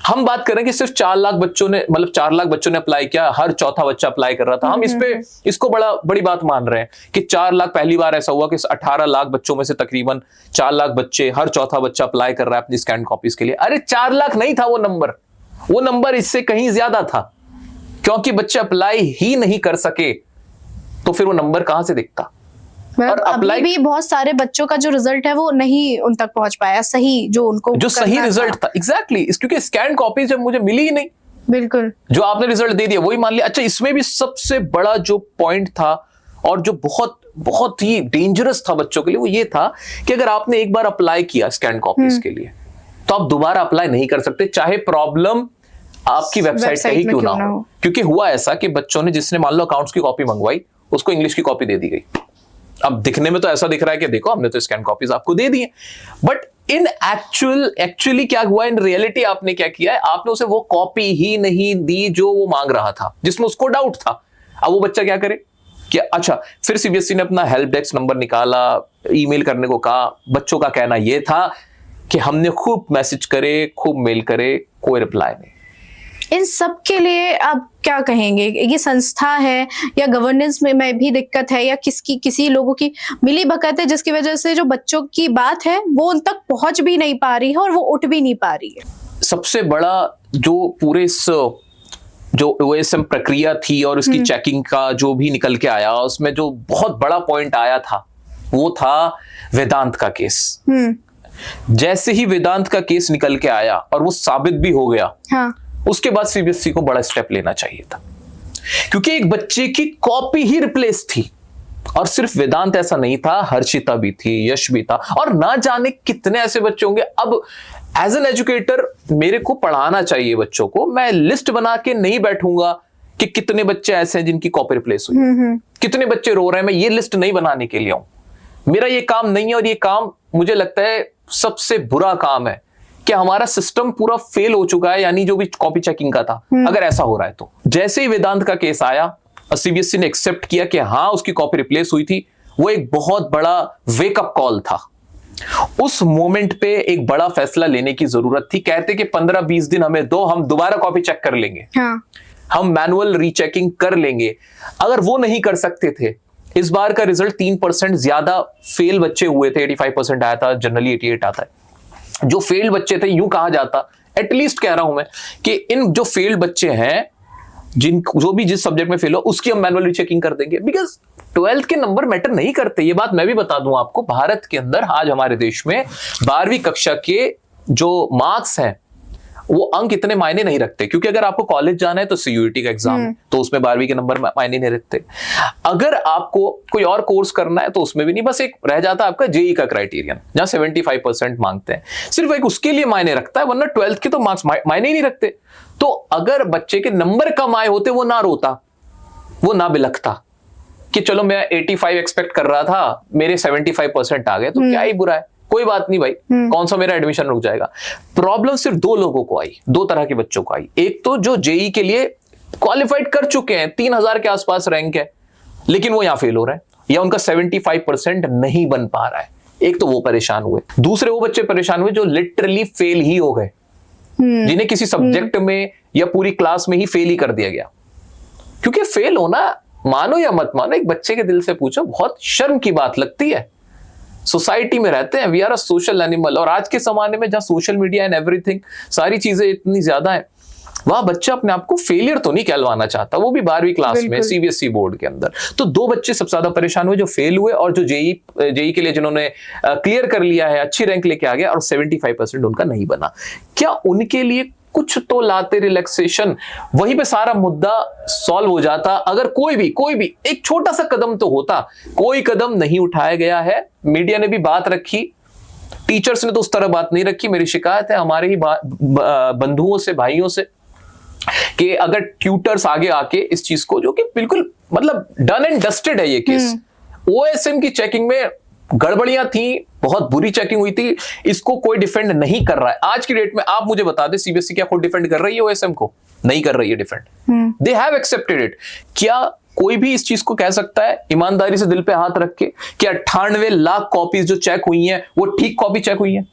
हम बात करें कि सिर्फ 4 लाख बच्चों ने, मतलब 4 लाख बच्चों ने अप्लाई किया, हर चौथा बच्चा अप्लाई कर रहा था। हम इसको बड़ी बात मान रहे हैं कि 4 लाख, पहली बार ऐसा हुआ कि 18 लाख बच्चों में से तकरीबन 4 लाख बच्चे, हर चौथा बच्चा अप्लाई कर रहा है अपनी स्कैन कॉपीज के लिए। अरे 4 लाख नहीं था वो नंबर इससे कहीं ज्यादा था, क्योंकि बच्चे अप्लाई ही नहीं कर सके, तो फिर वो नंबर कहां से दिखता? और अभी भी बहुत सारे बच्चों का जो रिजल्ट है वो नहीं उन तक पहुंच पाया, सही जो सही रिजल्ट था। एग्जैक्टली, क्योंकि स्कैन कॉपी जब मुझे मिली ही नहीं। बिल्कुल, जो आपने रिजल्ट दे दिया वही मान लिया। अच्छा, इसमें भी सबसे बड़ा जो पॉइंट था और जो बहुत बहुत ही डेंजरस था बच्चों के लिए, वो ये था कि अगर आपने एक बार अप्लाई किया स्कैन कॉपीज के लिए, तो आप दोबारा अप्लाई नहीं कर सकते, चाहे प्रॉब्लम आपकी वेबसाइट का ही क्यों ना हो। क्योंकि हुआ ऐसा कि बच्चों ने, जिसने मान लो अकाउंट्स की कॉपी मंगवाई, उसको इंग्लिश की कॉपी दे दी गई। अब दिखने में तो ऐसा दिख रहा है कि देखो हमने तो स्कैन कॉपीज आपको दे दी हैं, बट इन एक्चुअली क्या हुआ, इन रियलिटी आपने क्या किया है, आपने उसे वो कॉपी ही नहीं दी जो वो मांग रहा था, जिसमें उसको डाउट था। अब वो बच्चा क्या करे कि अच्छा, फिर सीबीएसई ने अपना हेल्प डेस्क नंबर निकाला, ईमेल करने को कहा। बच्चों का कहना यह था कि हमने खूब मैसेज करे, खूब मेल करे, कोई रिप्लाई नहीं। इन सब के लिए आप क्या कहेंगे? ये संस्था है या गवर्नेंस में भी दिक्कत है, या किसी लोगों की मिली भगत है, जिसकी वजह से जो बच्चों की बात है वो उन तक पहुंच भी नहीं पा रही है और वो उठ भी नहीं पा रही है? सबसे बड़ा जो पूरे इस जो ओएसएम प्रक्रिया थी और उसकी चेकिंग का जो भी निकल के आया, उसमें जो बहुत बड़ा पॉइंट आया था वो था वेदांत का केस। जैसे ही वेदांत का केस निकल के आया और वो साबित भी हो गया, उसके बाद सीबीएसई को बड़ा स्टेप लेना चाहिए था, क्योंकि एक बच्चे की कॉपी ही रिप्लेस थी। और सिर्फ वेदांत ऐसा नहीं था, हर्षिता भी थी, यश भी था, और ना जाने कितने ऐसे बच्चे होंगे। अब एज एन एजुकेटर मेरे को पढ़ाना चाहिए बच्चों को, मैं लिस्ट बना के नहीं बैठूंगा कि कितने बच्चे ऐसे हैं जिनकी कॉपी रिप्लेस हुई, कितने बच्चे रो रहे हैं, मैं ये लिस्ट नहीं बनाने के लिए हूं। मेरा ये काम नहीं है, और ये काम मुझे लगता है सबसे बुरा काम है कि हमारा सिस्टम पूरा फेल हो चुका है, यानी जो भी कॉपी चेकिंग का था। अगर ऐसा हो रहा है तो जैसे ही वेदांत का केस आया, सीबीएसई ने एक्सेप्ट किया कि हाँ उसकी कॉपी रिप्लेस हुई थी, वो एक बहुत बड़ा वेकअप कॉल था। उस मोमेंट पे एक बड़ा फैसला लेने की जरूरत थी। कहते कि 15-20 दिन हमें दो, हम दोबारा कॉपी चेक कर लेंगे, हाँ। हम मैनुअल रीचेकिंग कर लेंगे। अगर वो नहीं कर सकते थे, इस बार का रिजल्ट 3% ज्यादा फेल बच्चे हुए थे, 85% आया था, जनरली 88 आता है। जो फेल्ड बच्चे थे, यूं कहा जाता, एटलीस्ट कह रहा हूं मैं कि इन जो फेल्ड बच्चे हैं, जो भी जिस सब्जेक्ट में फेल हो, उसकी हम मैनुअल रीचेकिंग कर देंगे। बिकॉज 12th के नंबर मैटर नहीं करते। ये बात मैं भी बता दूं आपको, भारत के अंदर आज हमारे देश में 12वीं कक्षा के जो मार्क्स हैं वो अंक इतने मायने नहीं रखते, क्योंकि अगर आपको कॉलेज जाना है तो सीयूईटी का एग्जाम, तो उसमें 12वीं के नंबर मायने नहीं रखते। अगर आपको कोई और कोर्स करना है तो उसमें भी नहीं, बस एक रह जाता है आपका जेई का क्राइटेरियन, जहां 75% मांगते हैं, सिर्फ एक उसके लिए मायने रखता है, वरना 12th के तो मार्क्स मायने ही नहीं रखते। तो अगर बच्चे के नंबर कम आए होते, वो ना रोता, वो ना बिलखता कि चलो मैं 85 एक्सपेक्ट कर रहा था, मेरे 75% आ गए, तो क्या ही बुरा है, कोई बात नहीं भाई, कौन सा मेरा एडमिशन रुक जाएगा। प्रॉब्लम सिर्फ दो लोगों को आई, दो तरह के बच्चों को आई। एक तो जो जेई के लिए क्वालिफाइड कर चुके हैं, 3000 के आसपास रैंक है, लेकिन वो यहां फेल हो रहे हैं, या उनका 75% नहीं बन पा रहा है। एक तो वो परेशान हुए। दूसरे वो बच्चे परेशान हुए जो लिटरली फेल ही हो गए, जिन्हें किसी सब्जेक्ट में या पूरी क्लास में ही फेल ही कर दिया गया। क्योंकि फेल होना, मानो या मत मानो, एक बच्चे के दिल से पूछो, बहुत शर्म की बात लगती है। सोसाइटी में रहते हैं, we are a social animal, और आज के जमाने में जहां सोशल मीडिया एंड एवरीथिंग, सारी चीजें इतनी ज्यादा है, वहां बच्चा अपने आप को फेलियर तो नहीं कहलवाना चाहता, वो भी 12वीं क्लास में सीबीएसई बोर्ड के अंदर। तो दो बच्चे सबसे ज्यादा परेशान हुए, जो फेल हुए, और जो जेई के लिए जिन्होंने क्लियर कर लिया है, अच्छी रैंक लेके आ गया, और 75% उनका नहीं बना। क्या उनके लिए कुछ तो लाते रिलैक्सेशन, वहीं पे सारा मुद्दा सॉल्व हो जाता। अगर कोई भी एक छोटा सा कदम तो होता, कोई कदम नहीं उठाया गया है। मीडिया ने भी बात रखी, टीचर्स ने तो उस तरह बात नहीं रखी। मेरी शिकायत है हमारे ही बंधुओं से, भाइयों से, कि अगर ट्यूटर्स आगे आके इस चीज को, जो कि बिल्कुल मतलब डन एंड डस्टेड है ये केस, ओएसएम की चेकिंग में गड़बड़ियां थी, बहुत बुरी चेकिंग हुई थी, इसको कोई डिफेंड नहीं कर रहा है। आज की डेट में आप मुझे बता दें, सीबीएसई क्या खुद डिफेंड कर रही है ओएसएम को? नहीं कर रही है defend. They have accepted it. क्या कोई भी इस चीज को कह सकता है ईमानदारी से दिल पे हाथ रख के कि 98 लाख कॉपीज जो चेक हुई हैं वो ठीक कॉपी चेक हुई हैं?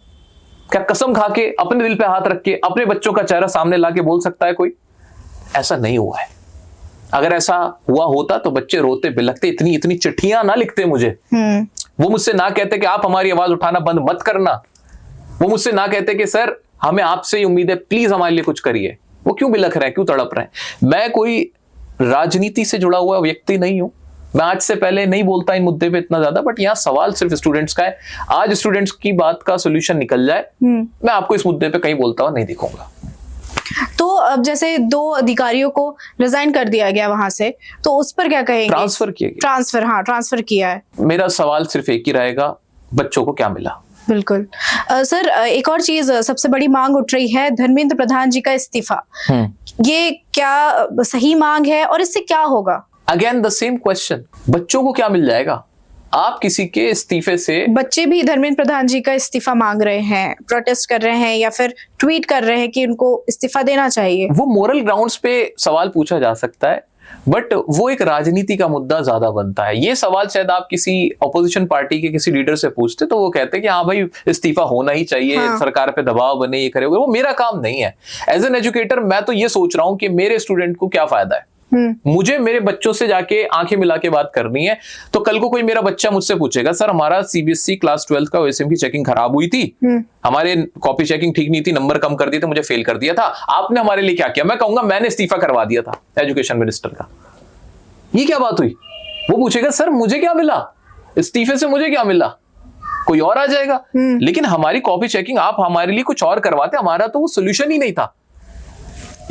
क्या कसम खा के, अपने दिल पे हाथ रख के, अपने बच्चों का चेहरा सामने ला के बोल सकता है कोई? ऐसा नहीं हुआ है। अगर ऐसा हुआ होता तो बच्चे रोते बिलखते, इतनी चिट्ठियां ना लिखते मुझे। वो मुझसे ना कहते कि आप हमारी आवाज उठाना बंद मत करना, वो मुझसे ना कहते कि सर हमें आपसे ही उम्मीद है, प्लीज हमारे लिए कुछ करिए। वो क्यों बिलख रहे हैं, क्यों तड़प रहे हैं? मैं कोई राजनीति से जुड़ा हुआ व्यक्ति नहीं हूं, मैं आज से पहले नहीं बोलता इन मुद्दे पे इतना ज्यादा, बट यहाँ सवाल सिर्फ स्टूडेंट्स का है। आज स्टूडेंट्स की बात का सोल्यूशन निकल जाए, मैं आपको इस मुद्दे पे कहीं बोलता हुआ नहीं दिखूंगा। तो अब जैसे 2 अधिकारियों को रिजाइन कर दिया गया वहां से, तो उस पर क्या कहेंगे? ट्रांसफर किया है। मेरा सवाल सिर्फ एक ही रहेगा, बच्चों को क्या मिला? बिल्कुल सर, एक और चीज सबसे बड़ी मांग उठ रही है, धर्मेंद्र प्रधान जी का इस्तीफा। ये क्या सही मांग है और इससे क्या होगा? अगेन द सेम क्वेश्चन, बच्चों को क्या मिल जाएगा? आप किसी के इस्तीफे से, बच्चे भी धर्मेंद्र प्रधान जी का इस्तीफा मांग रहे हैं, प्रोटेस्ट कर रहे हैं, या फिर ट्वीट कर रहे हैं कि उनको इस्तीफा देना चाहिए। वो मोरल ग्राउंड्स पे सवाल पूछा जा सकता है, बट वो एक राजनीति का मुद्दा ज्यादा बनता है। ये सवाल शायद आप किसी ऑपोजिशन पार्टी के किसी लीडर से पूछते तो वो कहते कि हाँ भाई इस्तीफा होना ही चाहिए, हाँ। सरकार पे दबाव बने, ये करे। वो मेरा काम नहीं है। एज एन एजुकेटर मैं तो ये सोच रहा हूँ कि मेरे स्टूडेंट को क्या फायदा है। मुझे मेरे बच्चों से जाके आंखें मिला के बात करनी है। तो कल को कोई मेरा बच्चा मुझसे पूछेगा, सर हमारा सीबीएसई क्लास 12 का ओएसएम की चेकिंग खराब हुई थी, हमारे कॉपी चेकिंग ठीक नहीं थी, नंबर कम कर दिए थे, मुझे फेल कर दिया था, आपने हमारे लिए क्या किया? मैं कहूंगा मैंने इस्तीफा करवा दिया था एजुकेशन मिनिस्टर का। ये क्या बात हुई? वो पूछेगा सर मुझे क्या मिला, इस्तीफे से मुझे क्या मिला? कोई और आ जाएगा। लेकिन हमारी कॉपी चेकिंग आप हमारे लिए कुछ और करवाते, हमारा तो वो सोल्यूशन ही नहीं था।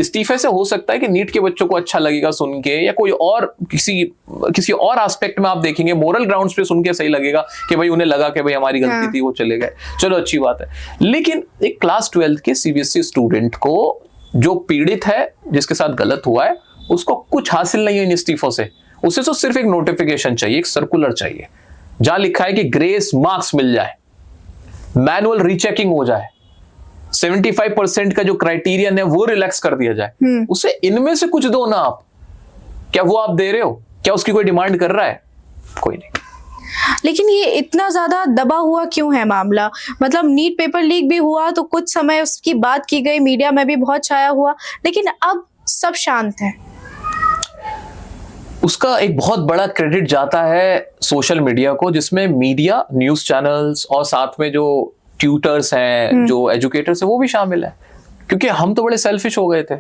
इस्तीफे से हो सकता है कि नीट के बच्चों को अच्छा लगेगा सुन के, या कोई और किसी और एस्पेक्ट में आप देखेंगे मोरल ग्राउंड्स पे सुन के सही लगेगा कि भाई उन्हें लगा कि भाई हमारी गलती थी, वो चले गए, चलो अच्छी बात है। लेकिन एक क्लास 12 के सीबीएसई स्टूडेंट को जो पीड़ित है, जिसके साथ गलत हुआ है, उसको कुछ हासिल नहीं है इन इस्तीफों से। उसे तो सिर्फ एक नोटिफिकेशन चाहिए, एक सर्कुलर चाहिए जहां लिखा है कि ग्रेस मार्क्स मिल जाए, मैनुअल रीचेकिंग हो जाए, 75% का जो क्राइटेरियन है वो रिलैक्स कर दिया जाए। उसे इनमें से कुछ दो ना आप। क्या वो आप दे रहे हो? क्या उसकी कोई डिमांड कर रहा है? कोई नहीं। लेकिन ये इतना ज्यादा दबा हुआ क्यों है मामला? मतलब नीट पेपर लीक भी हुआ तो कुछ समय उसकी बात की गई, मीडिया में भी बहुत छाया हुआ, लेकिन अब सब शांत है। उसका एक बहुत बड़ा क्रेडिट जाता है सोशल मीडिया को, जिसमें मीडिया, न्यूज चैनल्स और साथ में जो ट्यूटर्स हैं, जो एजुकेटर्स हैं, वो भी शामिल है। क्योंकि हम तो बड़े सेल्फिश हो गए थे।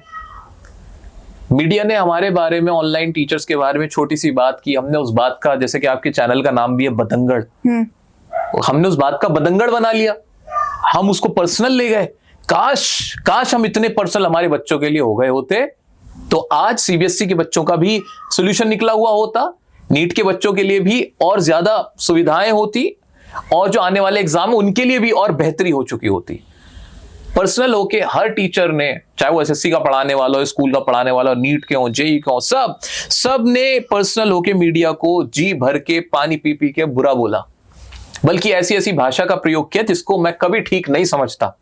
मीडिया ने हमारे बारे में, ऑनलाइन टीचर्स के बारे में छोटी सी बात की, हमने उस बात का, जैसे कि आपके चैनल का नाम भी है बतंगड़, हमने उस बात का बतंगड़ बना लिया, हम उसको पर्सनल ले गए। काश हम इतने पर्सनल हमारे बच्चों के लिए हो गए होते तो आज सीबीएसई के बच्चों का भी सोल्यूशन निकला हुआ होता, नीट के बच्चों के लिए भी और ज्यादा सुविधाएं होती, और जो आने वाले एग्जाम उनके लिए भी और बेहतरी हो चुकी होती। पर्सनल होके हर टीचर ने, चाहे वो एसएससी का पढ़ाने वाला हो, स्कूल का पढ़ाने वाला हो, नीट के हो, जेई के हो, सब ने पर्सनल होके मीडिया को जी भर के पानी पी पी के बुरा बोला, बल्कि ऐसी भाषा का प्रयोग किया जिसको मैं कभी ठीक नहीं समझता।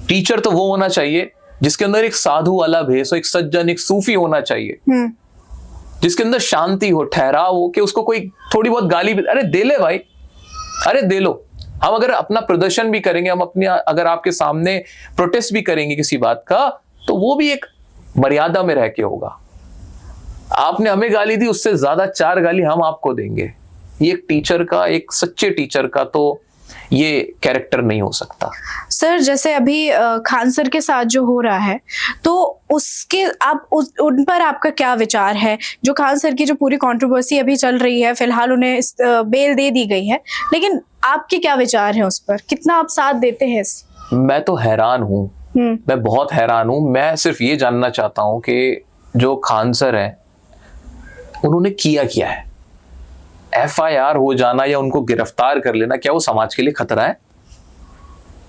टीचर तो वो होना चाहिए जिसके अंदर एक साधु वाला भेष हो, एक सज्जन, एक सूफी होना चाहिए, जिसके अंदर शांति हो, ठहराव हो, कि उसको कोई थोड़ी बहुत गाली, अरे दे ले भाई, अरे दे लो। हम अगर अपना प्रदर्शन भी करेंगे, हम अपने अगर आपके सामने प्रोटेस्ट भी करेंगे किसी बात का, तो वो भी एक मर्यादा में रह के होगा। आपने हमें गाली दी, उससे ज्यादा 4 गाली हम आपको देंगे। ये एक टीचर का, एक सच्चे टीचर का तो ये कैरेक्टर नहीं हो सकता। सर, जैसे अभी खान सर के साथ जो हो रहा है, तो उसके उन पर आपका क्या विचार है? जो खान सर की जो पूरी कंट्रोवर्सी अभी चल रही है, फिलहाल उन्हें बेल दे दी गई है, लेकिन आपके क्या विचार हैं उस पर? कितना आप साथ देते हैं? मैं तो हैरान हूँ, मैं बहुत हैरान हूँ। मैं सिर्फ ये जानना चाहता हूँ कि जो खान सर है उन्होंने किया क्या है? एफआईआर हो जाना या उनको गिरफ्तार कर लेना, क्या वो समाज के लिए खतरा है?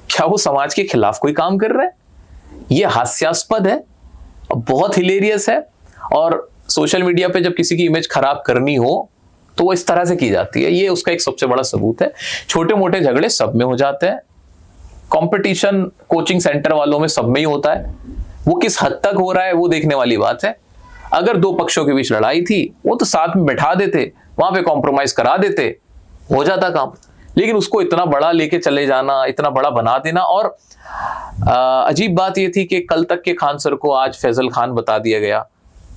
क्या वो समाज के खिलाफ कोई काम कर रहा है? ये हास्यास्पद है, बहुत हिलेरियस है। और सोशल मीडिया पे जब किसी की इमेज खराब करनी हो तो वो इस तरह से की जाती है। ये उसका एक सबसे बड़ा सबूत है। छोटे मोटे झगड़े सब में हो जाते हैं, कंपटीशन कोचिंग सेंटर वालों में सब में ही होता है। वो किस हद तक हो रहा है वो देखने वाली बात है। अगर 2 पक्षों के बीच लड़ाई थी, वो तो साथ में बैठा देते, वहां पे कॉम्प्रोमाइज करा देते, हो जाता काम। लेकिन उसको इतना बड़ा लेके चले जाना, इतना बड़ा बना देना। और अजीब बात ये थी कि कल तक के खान सर को आज फैजल खान बता दिया गया,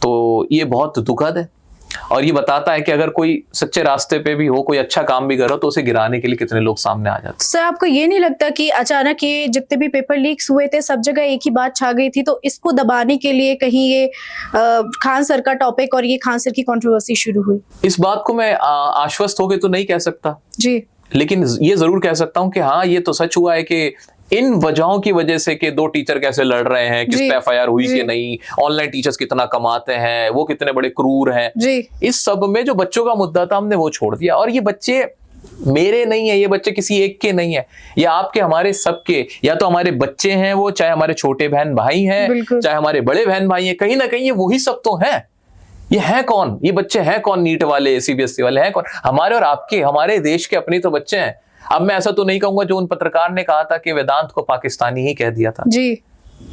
तो ये बहुत दुखद है। और ये बताता है कि अगर कोई सच्चे रास्ते पे भी हो, कोई अच्छा काम भी करो, तो उसे गिराने के लिए कितने लोग सामने आ जाते। सर, आपको ये नहीं लगता कि अचानक ये जितने भी पेपर लीक्स हुए थे, सब जगह एक ही बात छा गई थी, तो इसको दबाने के लिए कहीं ये खान सर का टॉपिक और ये खान सर की कंट्रोवर्सी शुरू हुई? इस बात को मैं आश्वस्त होके तो नहीं कह सकता जी, लेकिन ये जरूर कह सकता हूं कि हाँ, ये तो सच हुआ है कि इन वजहों की वजह से कि 2 टीचर कैसे लड़ रहे हैं, किस पे एफआईआर हुई कि नहीं, ऑनलाइन टीचर्स कितना कमाते हैं, वो कितने बड़े क्रूर हैं, इस सब में जो बच्चों का मुद्दा था हमने वो छोड़ दिया। और ये बच्चे मेरे नहीं है, ये बच्चे किसी एक के नहीं है, ये आपके हमारे सबके, या तो हमारे बच्चे हैं वो, चाहे हमारे छोटे बहन भाई हैं, चाहे हमारे बड़े बहन भाई हैं, कहीं ना कहीं ये वही सब तो हैं। ये है कौन? ये बच्चे हैं कौन? नीट वाले, सीबीएसई वाले हैं कौन? हमारे और आपके, हमारे देश के अपने तो बच्चे हैं। अब मैं ऐसा तो नहीं कहूंगा जो उन पत्रकार ने कहा था कि वेदांत को पाकिस्तानी ही कह दिया था जी।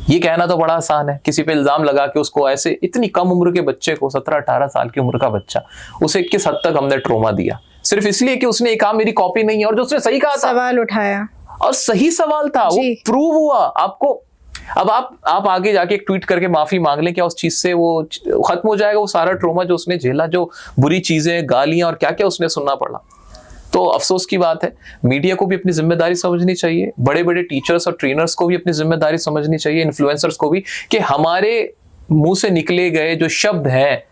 ये कहना तो बड़ा आसान है, किसी पे इल्जाम लगा के उसको ऐसे, इतनी कम उम्र के बच्चे को, 17-18 साल की उम्र का बच्चा, उसे किस हद तक हमने ट्रोमा दिया सिर्फ इसलिए कि उसने कहा मेरी कॉपी नहीं है। और जो उसने सही कहा था, सवाल उठाया, और सही सवाल था, वो प्रूव हुआ आपको। अब आप आगे जाके एक ट्वीट करके माफी मांग लें, क्या उस चीज से वो खत्म हो जाएगा? वो सारा ट्रोमा जो उसने झेला, जो बुरी चीजें, गालियां और क्या क्या उसने सुनना पड़ा। तो अफसोस की बात है, मीडिया को भी अपनी जिम्मेदारी समझनी चाहिए, बड़े बड़े टीचर्स और ट्रेनर्स को भी अपनी जिम्मेदारी समझनी चाहिए, इन्फ्लुएंसर्स को भी, कि हमारे मुंह से निकले गए जो शब्द हैं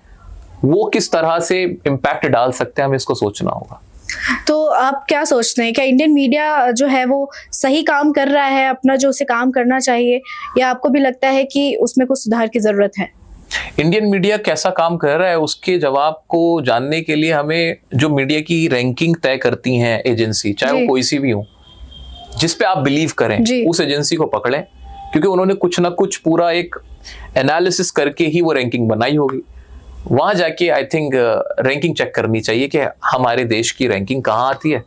वो किस तरह से इम्पैक्ट डाल सकते हैं, हमें इसको सोचना होगा। तो आप क्या सोचते हैं, क्या इंडियन मीडिया जो है वो सही काम कर रहा है अपना जो उसे काम करना चाहिए, या आपको भी लगता है कि उसमें कुछ सुधार की जरूरत है? इंडियन मीडिया कैसा काम कर रहा है उसके जवाब को जानने के लिए हमें जो मीडिया की रैंकिंग तय करती हैं एजेंसी, चाहे वो कोई सी भी हो, जिस पे आप बिलीव करें उस एजेंसी को पकड़ें, क्योंकि उन्होंने कुछ ना कुछ पूरा एक एनालिसिस करके ही वो रैंकिंग बनाई होगी। वहां जाके आई थिंक रैंकिंग चेक करनी चाहिए कि हमारे देश की रैंकिंग कहाँ आती है।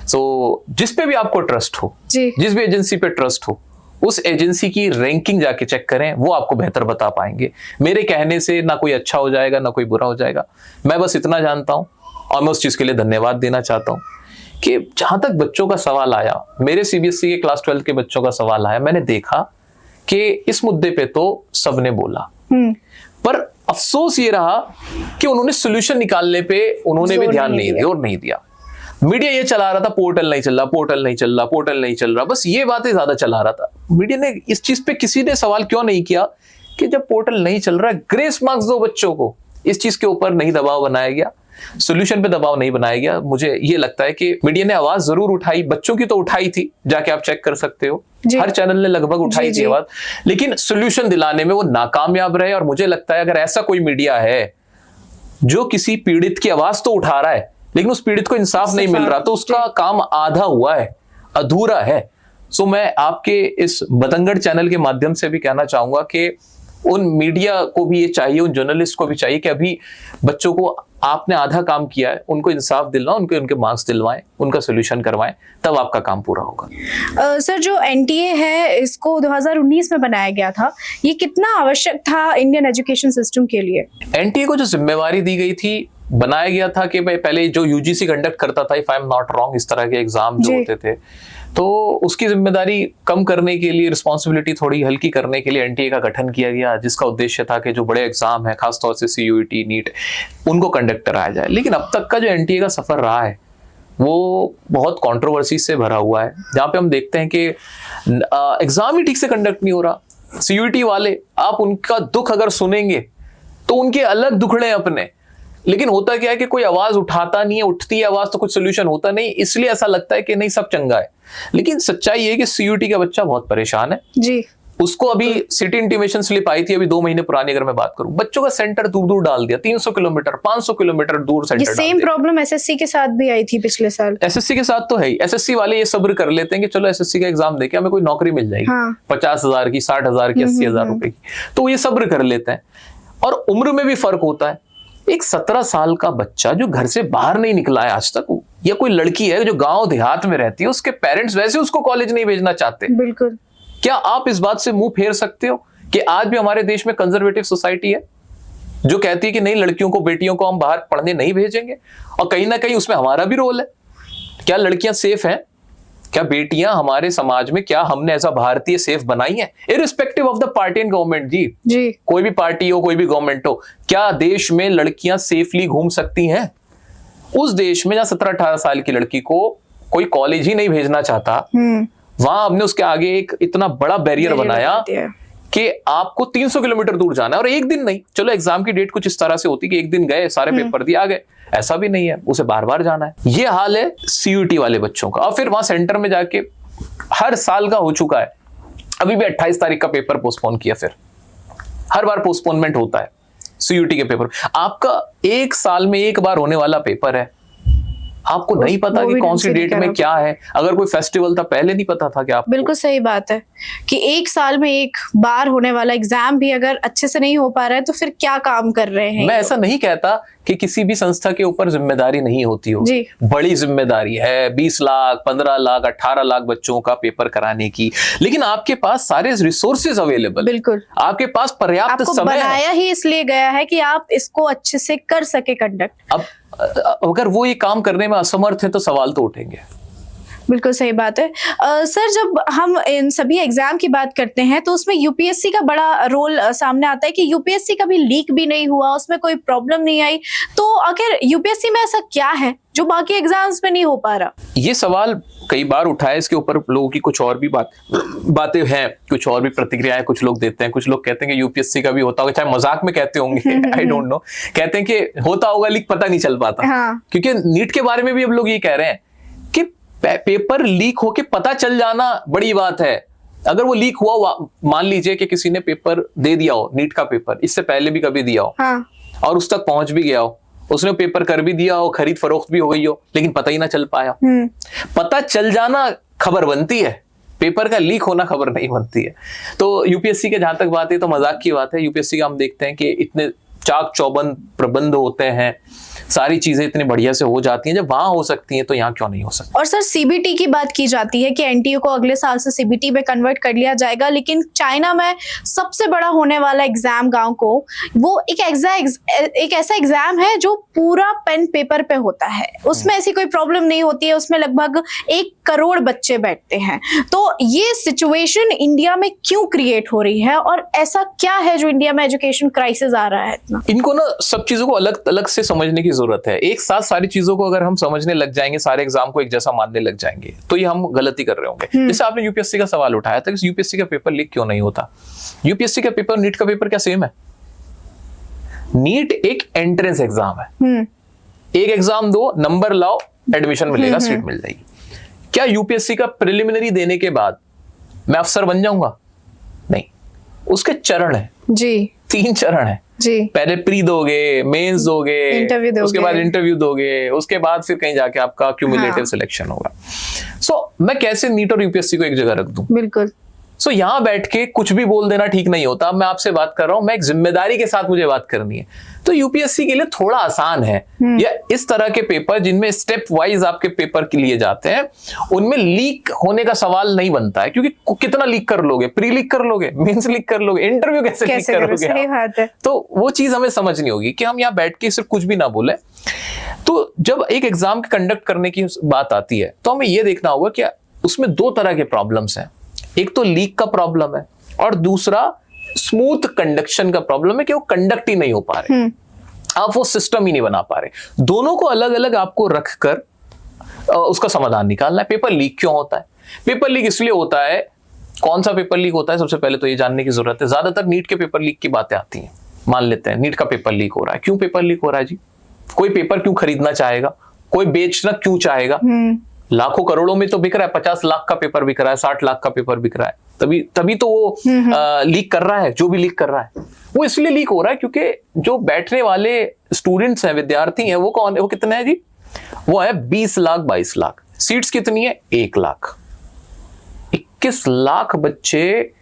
सो जिस पे भी आपको ट्रस्ट हो, जिस भी एजेंसी पे ट्रस्ट हो, उस एजेंसी की रैंकिंग जाके चेक करें, वो आपको बेहतर बता पाएंगे। मेरे कहने से ना कोई अच्छा हो जाएगा ना कोई बुरा हो जाएगा। मैं बस इतना जानता हूं और मैं उस चीज के लिए धन्यवाद देना चाहता हूं कि जहां तक बच्चों का सवाल आया, मेरे सीबीएसई के क्लास 12 के बच्चों का सवाल आया, मैंने देखा कि इस मुद्दे पे तो सबने बोला, पर अफसोस ये रहा कि उन्होंने सोल्यूशन निकालने पे उन्होंने भी ध्यान नहीं दिया। मीडिया ये चला रहा था, पोर्टल नहीं चल रहा, पोर्टल नहीं चल रहा, पोर्टल नहीं चल रहा, बस ये बातें ज्यादा चला रहा था। मीडिया ने इस चीज पे किसी ने सवाल क्यों नहीं किया कि जब पोर्टल नहीं चल रहा, ग्रेस मार्क्स दो बच्चों को। इस चीज के ऊपर नहीं दबाव बनाया गया, सोल्यूशन पे दबाव नहीं बनाया गया। मुझे ये लगता है कि मीडिया ने आवाज जरूर उठाई, बच्चों की तो उठाई थी, जाके आप चेक कर सकते हो, हर चैनल ने लगभग उठाई थी आवाज, लेकिन सोल्यूशन दिलाने में वो नाकामयाब रहे। और मुझे लगता है अगर ऐसा कोई मीडिया है जो किसी पीड़ित की आवाज तो उठा रहा है लेकिन उस पीड़ित को इंसाफ नहीं मिल रहा, तो उसका काम आधा हुआ है, अधूरा है। सो मैं आपके इस बतंगड़ चैनल के माध्यम से भी कहना चाहूंगा कि उन मीडिया को भी ये चाहिए, उन जर्नलिस्ट को भी चाहिए कि अभी बच्चों को आपने आधा काम किया है, उनको इंसाफ दिलवाएं, उनके मार्क्स दिलवाएं, उनका सोल्यूशन करवाएं, तब आपका काम पूरा होगा। सर, जो एनटीए है इसको 2019 में बनाया गया था, ये कितना आवश्यक था इंडियन एजुकेशन सिस्टम के लिए? एनटीए को जो जिम्मेवारी दी गई थी, बनाया गया था कि भाई पहले जो यूजीसी कंडक्ट करता था, if I am not wrong, इस तरह के एग्जाम जो होते थे, तो उसकी जिम्मेदारी कम करने के लिए, रिस्पॉन्सिबिलिटी थोड़ी हल्की करने के लिए एनटीए का गठन किया गया, जिसका उद्देश्य था कि जो बड़े एग्जाम है, खासतौर से सीयूईटी, नीट, उनको कंडक्ट कराया जाए। लेकिन अब तक का जो एनटीए का सफर रहा है वो बहुत कंट्रोवर्सी से भरा हुआ है, जहां पे हम देखते हैं कि एग्जाम ही ठीक से कंडक्ट नहीं हो रहा। सीयूईटी वाले, आप उनका दुख अगर सुनेंगे तो उनके अलग दुखड़े अपने, लेकिन होता क्या है कि कोई आवाज उठाता नहीं है, उठती है आवाज तो कुछ सोल्यूशन होता नहीं, इसलिए ऐसा लगता है कि नहीं सब चंगा है। लेकिन सच्चाई ये है कि सीयूईटी का बच्चा बहुत परेशान है जी। उसको अभी सिटी इंटीमेशन स्लिप आई थी, अभी 2 महीने पुरानी, अगर मैं बात करूं, बच्चों का सेंटर दूर दूर डाल दिया, 300 किलोमीटर 500 किलोमीटर दूर सेंटर डाल दिया। सेम प्रॉब्लम एसएससी के साथ भी आई थी पिछले साल। एसएससी के साथ तो है ही, एसएससी वाले ये सब्र कर लेते हैं कि चलो एसएससी का एग्जाम देके हमें कोई नौकरी मिल जाएगी, 50,000 की, 60,000 की, 80,000 रुपए की, तो ये सब्र कर लेते हैं। और उम्र में भी फर्क होता है। एक 17 साल का बच्चा जो घर से बाहर नहीं निकला है आज तक, या कोई लड़की है जो गांव देहात में रहती है, उसके पेरेंट्स वैसे उसको कॉलेज नहीं भेजना चाहते, बिल्कुल, क्या आप इस बात से मुंह फेर सकते हो कि आज भी हमारे देश में कंजर्वेटिव सोसाइटी है जो कहती है कि नहीं, लड़कियों को, बेटियों को हम बाहर पढ़ने नहीं भेजेंगे? और कहीं ना कहीं उसमें हमारा भी रोल है। क्या लड़कियां सेफ हैं? क्या बेटियां हमारे समाज में, क्या हमने ऐसा भारतीय सेफ बनाई है? Irrespective of the party and government जी, कोई भी पार्टी हो, कोई भी गवर्नमेंट हो, क्या देश में लड़कियां सेफली घूम सकती हैं? उस देश में जहां 17-18 साल की लड़की को कोई कॉलेज ही नहीं भेजना चाहता, वहां हमने उसके आगे एक इतना बड़ा बैरियर बनाया कि आपको 300 किलोमीटर दूर जाना है, और एक दिन नहीं, चलो एग्जाम की डेट कुछ इस तरह से होती कि एक दिन गए, सारे पेपर दिए, आ गए, ऐसा भी नहीं है, उसे बार बार जाना है। ये हाल है सीयूईटी वाले बच्चों का। और फिर वहां सेंटर में जाके हर साल का हो चुका है, अभी भी 28 तारीख का पेपर पोस्टपोन किया, फिर हर बार पोस्टपोनमेंट होता है सीयूईटी के पेपर। आपका एक साल में एक बार होने वाला पेपर है, आपको नहीं पता कि कौन सी डेट में क्या है। अगर कोई फेस्टिवल था, पहले नहीं पता था कि आप, बिल्कुल सही बात है कि एक साल में एक बार होने वाला एग्जाम भी अगर अच्छे से नहीं हो पा रहा है तो फिर क्या काम कर रहे हैं। मैं ऐसा नहीं कहता कि किसी भी संस्था के ऊपर जिम्मेदारी नहीं होती हो, बड़ी जिम्मेदारी है 20 लाख 15 लाख 18 लाख बच्चों का पेपर कराने की, लेकिन आपके पास सारे रिसोर्सेज अवेलेबल, बिल्कुल आपके पास पर्याप्त समय बनाया ही इसलिए गया है कि आप इसको अच्छे से कर सके कंडक्ट। अब अगर वो ये काम करने में असमर्थ है तो सवाल तो उठेंगे। बिल्कुल सही बात है। सर, जब हम इन सभी एग्जाम की बात करते हैं तो उसमें यूपीएससी का बड़ा रोल सामने आता है कि यूपीएससी कभी लीक भी नहीं हुआ, उसमें कोई प्रॉब्लम नहीं आई। तो आखिर यूपीएससी में ऐसा क्या है जो बाकी एग्जाम्स में नहीं हो पा रहा? ये सवाल कई बार उठा है, इसके ऊपर लोगों की कुछ और भी बातें हैं, कुछ और भी प्रतिक्रियाएं कुछ लोग देते हैं। कुछ लोग कहते हैं कि यूपीएससी का भी होता होगा, चाहे मजाक में कहते होंगे, आई डोंट नो, कहते हैं कि होता होगा लीक, पता नहीं चल पाता। हाँ। क्योंकि नीट के बारे में भी अब लोग ये कह रहे हैं कि पेपर लीक होके पता चल जाना बड़ी बात है। अगर वो लीक हुआ, मान लीजिए कि किसी ने पेपर दे दिया हो, नीट का पेपर इससे पहले भी कभी दिया हो, हाँ। और उस तक पहुंच भी गया हो, उसने पेपर कर भी दिया हो, खरीद फरोख्त भी हो गई हो, लेकिन पता ही ना चल पाया। पता चल जाना खबर बनती है, पेपर का लीक होना खबर नहीं बनती है। तो यूपीएससी के जहां तक बात है तो मजाक की बात है। यूपीएससी का हम देखते हैं कि इतने चाक चौबंद प्रबंध होते हैं, सारी चीजें इतनी बढ़िया से हो जाती हैं, जब वहां हो सकती हैं तो यहाँ क्यों नहीं हो सकती। और सर, सीबीटी की बात की जाती है कि एनटीयू को अगले साल से सीबीटी में कन्वर्ट कर लिया जाएगा, लेकिन चाइना में सबसे बड़ा होने वाला एग्जाम गांव को, वो एक ऐसा एग्जाम है जो पूरा पेन पेपर पे होता है, उसमें ऐसी कोई प्रॉब्लम नहीं होती है, उसमें लगभग 1 करोड़ बच्चे बैठते हैं। तो ये सिचुएशन इंडिया में क्यों क्रिएट हो रही है, और ऐसा क्या है जो इंडिया में एजुकेशन क्राइसिस आ रहा है इतना? इनको ना सब चीजों को अलग अलग से समझने की जरूरत है। एक साथ सारी चीजों को अगर हम समझने लग जाएंगे, सारे एग्जाम को एक जैसा मानने लग जाएंगे, तो ये हम गलती कर रहे होंगे। जैसे आपने यूपीएससी का सवाल उठाया था, यूपीएससी का पेपर लीक क्यों नहीं होता? यूपीएससी का पेपर नीट का पेपर क्या सेम है? नीट एक एंट्रेंस एग्जाम है, एक एग्जाम दो, नंबर लाओ, एडमिशन मिलेगा, सीट मिल जाएगी। क्या यूपीएससी का प्रिलिमिनरी देने के बाद मैं अफसर बन जाऊंगा? नहीं, उसके चरण है जी, 3 चरण है जी। पहले प्री दोगे, मेंस दोगे, उसके बाद इंटरव्यू दोगे, उसके बाद फिर कहीं जाके आपका क्यूमुलेटिव सिलेक्शन होगा। सो मैं कैसे नीट और यूपीएससी को एक जगह रख दूं? बिल्कुल। सो यहां बैठ के कुछ भी बोल देना ठीक नहीं होता। मैं आपसे बात कर रहा हूं, मैं एक जिम्मेदारी के साथ मुझे बात करनी है। तो यूपीएससी के लिए थोड़ा आसान है, या इस तरह के पेपर जिनमें स्टेप वाइज आपके पेपर के लिए जाते हैं, उनमें लीक होने का सवाल नहीं बनता है। क्योंकि कितना लीक कर लोगे, प्री लीक कर लोगे, मेंस लीक कर लोगे, इंटरव्यू कैसे लीक करोगे? सही बात है। तो वो चीज हमें समझनी होगी कि हम यहाँ बैठ के सिर्फ कुछ भी ना बोले। तो जब एक एग्जाम कंडक्ट करने की बात आती है तो हमें यह देखना होगा कि उसमें 2 तरह के प्रॉब्लम्स हैं। एक तो लीक का प्रॉब्लम है, और दूसरा स्मूथ कंडक्शन का प्रॉब्लम है कि वो कंडक्ट ही नहीं हो पा रहे, आप वो सिस्टम ही नहीं बना पा रहे। दोनों को अलग अलग आपको रखकर उसका समाधान निकालना है। पेपर लीक क्यों होता है? पेपर लीक इसलिए होता है, कौन सा पेपर लीक होता है सबसे पहले तो ये जानने की जरूरत है। ज्यादातर नीट के पेपर लीक की बातें आती हैं। मान लेते हैं नीट का पेपर लीक हो रहा है, क्यों पेपर लीक हो रहा है जी? कोई पेपर क्यों खरीदना चाहेगा? कोई बेचना क्यों चाहेगा? लाखों करोड़ों में तो बिक रहा है, 50 लाख का पेपर बिक रहा है, 60 लाख का पेपर बिक रहा है, तभी तो वो लीक कर रहा है। जो भी लीक कर रहा है वो इसलिए लीक हो रहा है क्योंकि जो बैठने वाले स्टूडेंट्स हैं, विद्यार्थी हैं, वो कौन है? वो कितने हैं जी? वो है 20 लाख 22 लाख। सीट्स कितनी है? 1 लाख। 21 लाख बच्चे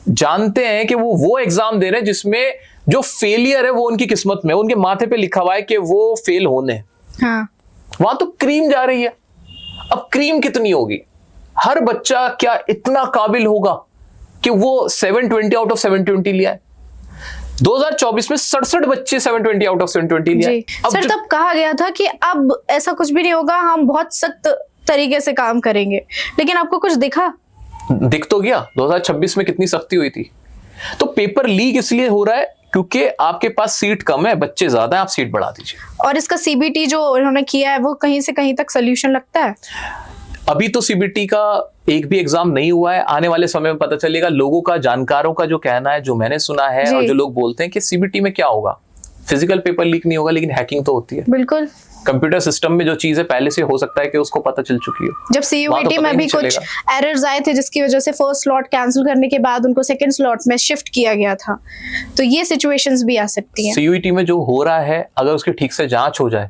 जानते हैं कि वो एग्जाम दे रहे हैं जिसमें जो फेलियर है वो उनकी किस्मत में, उनके माथे पे लिखा हुआ है कि वो फेल होने। हाँ। वहां तो क्रीम जा रही है। अब क्रीम कितनी होगी? हर बच्चा क्या इतना काबिल होगा कि वो 720 आउट ऑफ 720 लिया है? 2024 में 67 बच्चे 720 आउट ऑफ 720 लिया है। सर, तब कहा गया था कि अब ऐसा कुछ भी नहीं होगा, हम बहुत सख्त तरीके से काम करेंगे, लेकिन आपको कुछ दिखा? दिख तो गया। 2026 में कितनी सख्ती हुई थी। तो पेपर लीक इसलिए हो रहा है क्योंकि आपके पास सीट कम है, बच्चे ज्यादा हैं, आप सीट बढ़ा दीजिए। और इसका सीबीटी जो उन्होंने किया है वो कहीं से कहीं तक सोल्यूशन लगता है? अभी तो सीबीटी का एक भी एग्जाम नहीं हुआ है, आने वाले समय में पता चलेगा। लोगों का, जानकारों का जो कहना है, जो मैंने सुना है और जो लोग बोलते हैं कि सीबीटी में क्या होगा, फिजिकल पेपर लीक नहीं होगा लेकिन हैकिंग तो होती है। बिल्कुल। कंप्यूटर सिस्टम में जो चीज है पहले से हो सकता है कि उसको पता चल चुकी हो। जब सीयूईटी में भी कुछ एरर्स आए थे जिसकी वजह से फर्स्ट स्लॉट कैंसिल करने के बाद उनको सेकंड स्लॉट में शिफ्ट किया गया था, तो ये सिचुएशंस भी आ सकती हैं। सीयूईटी में जो हो रहा है अगर उसकी ठीक से जांच हो जाए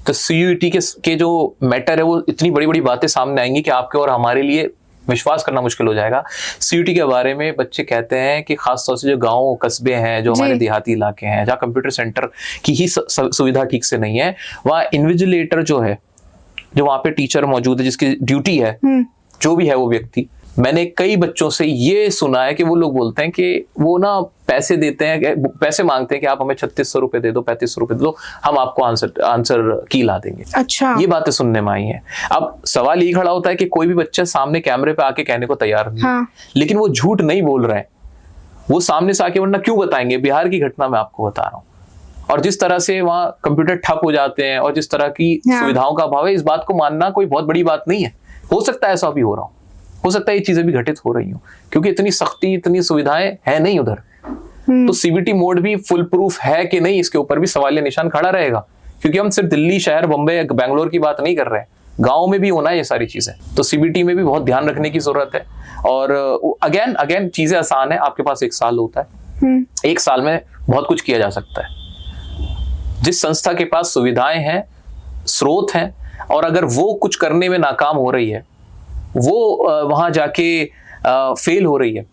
तो सीयूईटी के जो मैटर है वो इतनी बड़ी बड़ी बातें सामने आएंगी कि आपके और हमारे लिए विश्वास करना मुश्किल हो जाएगा। सीयूईटी के बारे में बच्चे कहते हैं कि खासतौर से जो गांव कस्बे हैं, जो हमारे देहाती इलाके हैं, जहाँ कंप्यूटर सेंटर की ही सुविधा ठीक से नहीं है, वहाँ इन्विजिलेटर जो है, जो वहाँ पे टीचर मौजूद है जिसकी ड्यूटी है, जो भी है वो व्यक्ति, मैंने कई बच्चों से ये सुना है कि वो लोग बोलते हैं कि वो ना पैसे देते हैं, पैसे मांगते हैं कि आप हमें 3600 रुपए दे दो, 3500 रुपए दे दो, हम आपको आंसर की ला देंगे। अच्छा, ये बातें सुनने में आई हैं। अब सवाल ये खड़ा होता है कि कोई भी बच्चा सामने कैमरे पे आके कहने को तैयार नहीं, हाँ। लेकिन वो झूठ नहीं बोल रहे हैं, वो सामने से आके वरना क्यों बताएंगे। बिहार की घटना मैं आपको बता रहा हूँ, और जिस तरह से वहाँ कंप्यूटर ठप हो जाते हैं और जिस तरह की सुविधाओं का अभाव है, इस बात को मानना कोई बहुत बड़ी बात नहीं है। हो सकता है ऐसा भी हो रहा हो सकता है ये चीजें भी घटित हो रही हो, क्योंकि इतनी सख्ती, इतनी सुविधाएं है नहीं उधर। तो सीबीटी मोड भी फुल प्रूफ है कि नहीं, इसके ऊपर भी सवालिया निशान खड़ा रहेगा, क्योंकि हम सिर्फ दिल्ली शहर, बम्बई, बेंगलोर की बात नहीं कर रहे हैं, गाँव में भी होना है ये सारी चीजें। तो सीबीटी में भी बहुत ध्यान रखने की जरूरत है। और अगेन चीजें आसान है, आपके पास 1 साल होता है, 1 साल में बहुत कुछ किया जा सकता है। जिस संस्था के पास सुविधाएं हैं, स्रोत हैं, और अगर वो कुछ करने में नाकाम हो रही है, वो वहां जाके फेल हो रही है,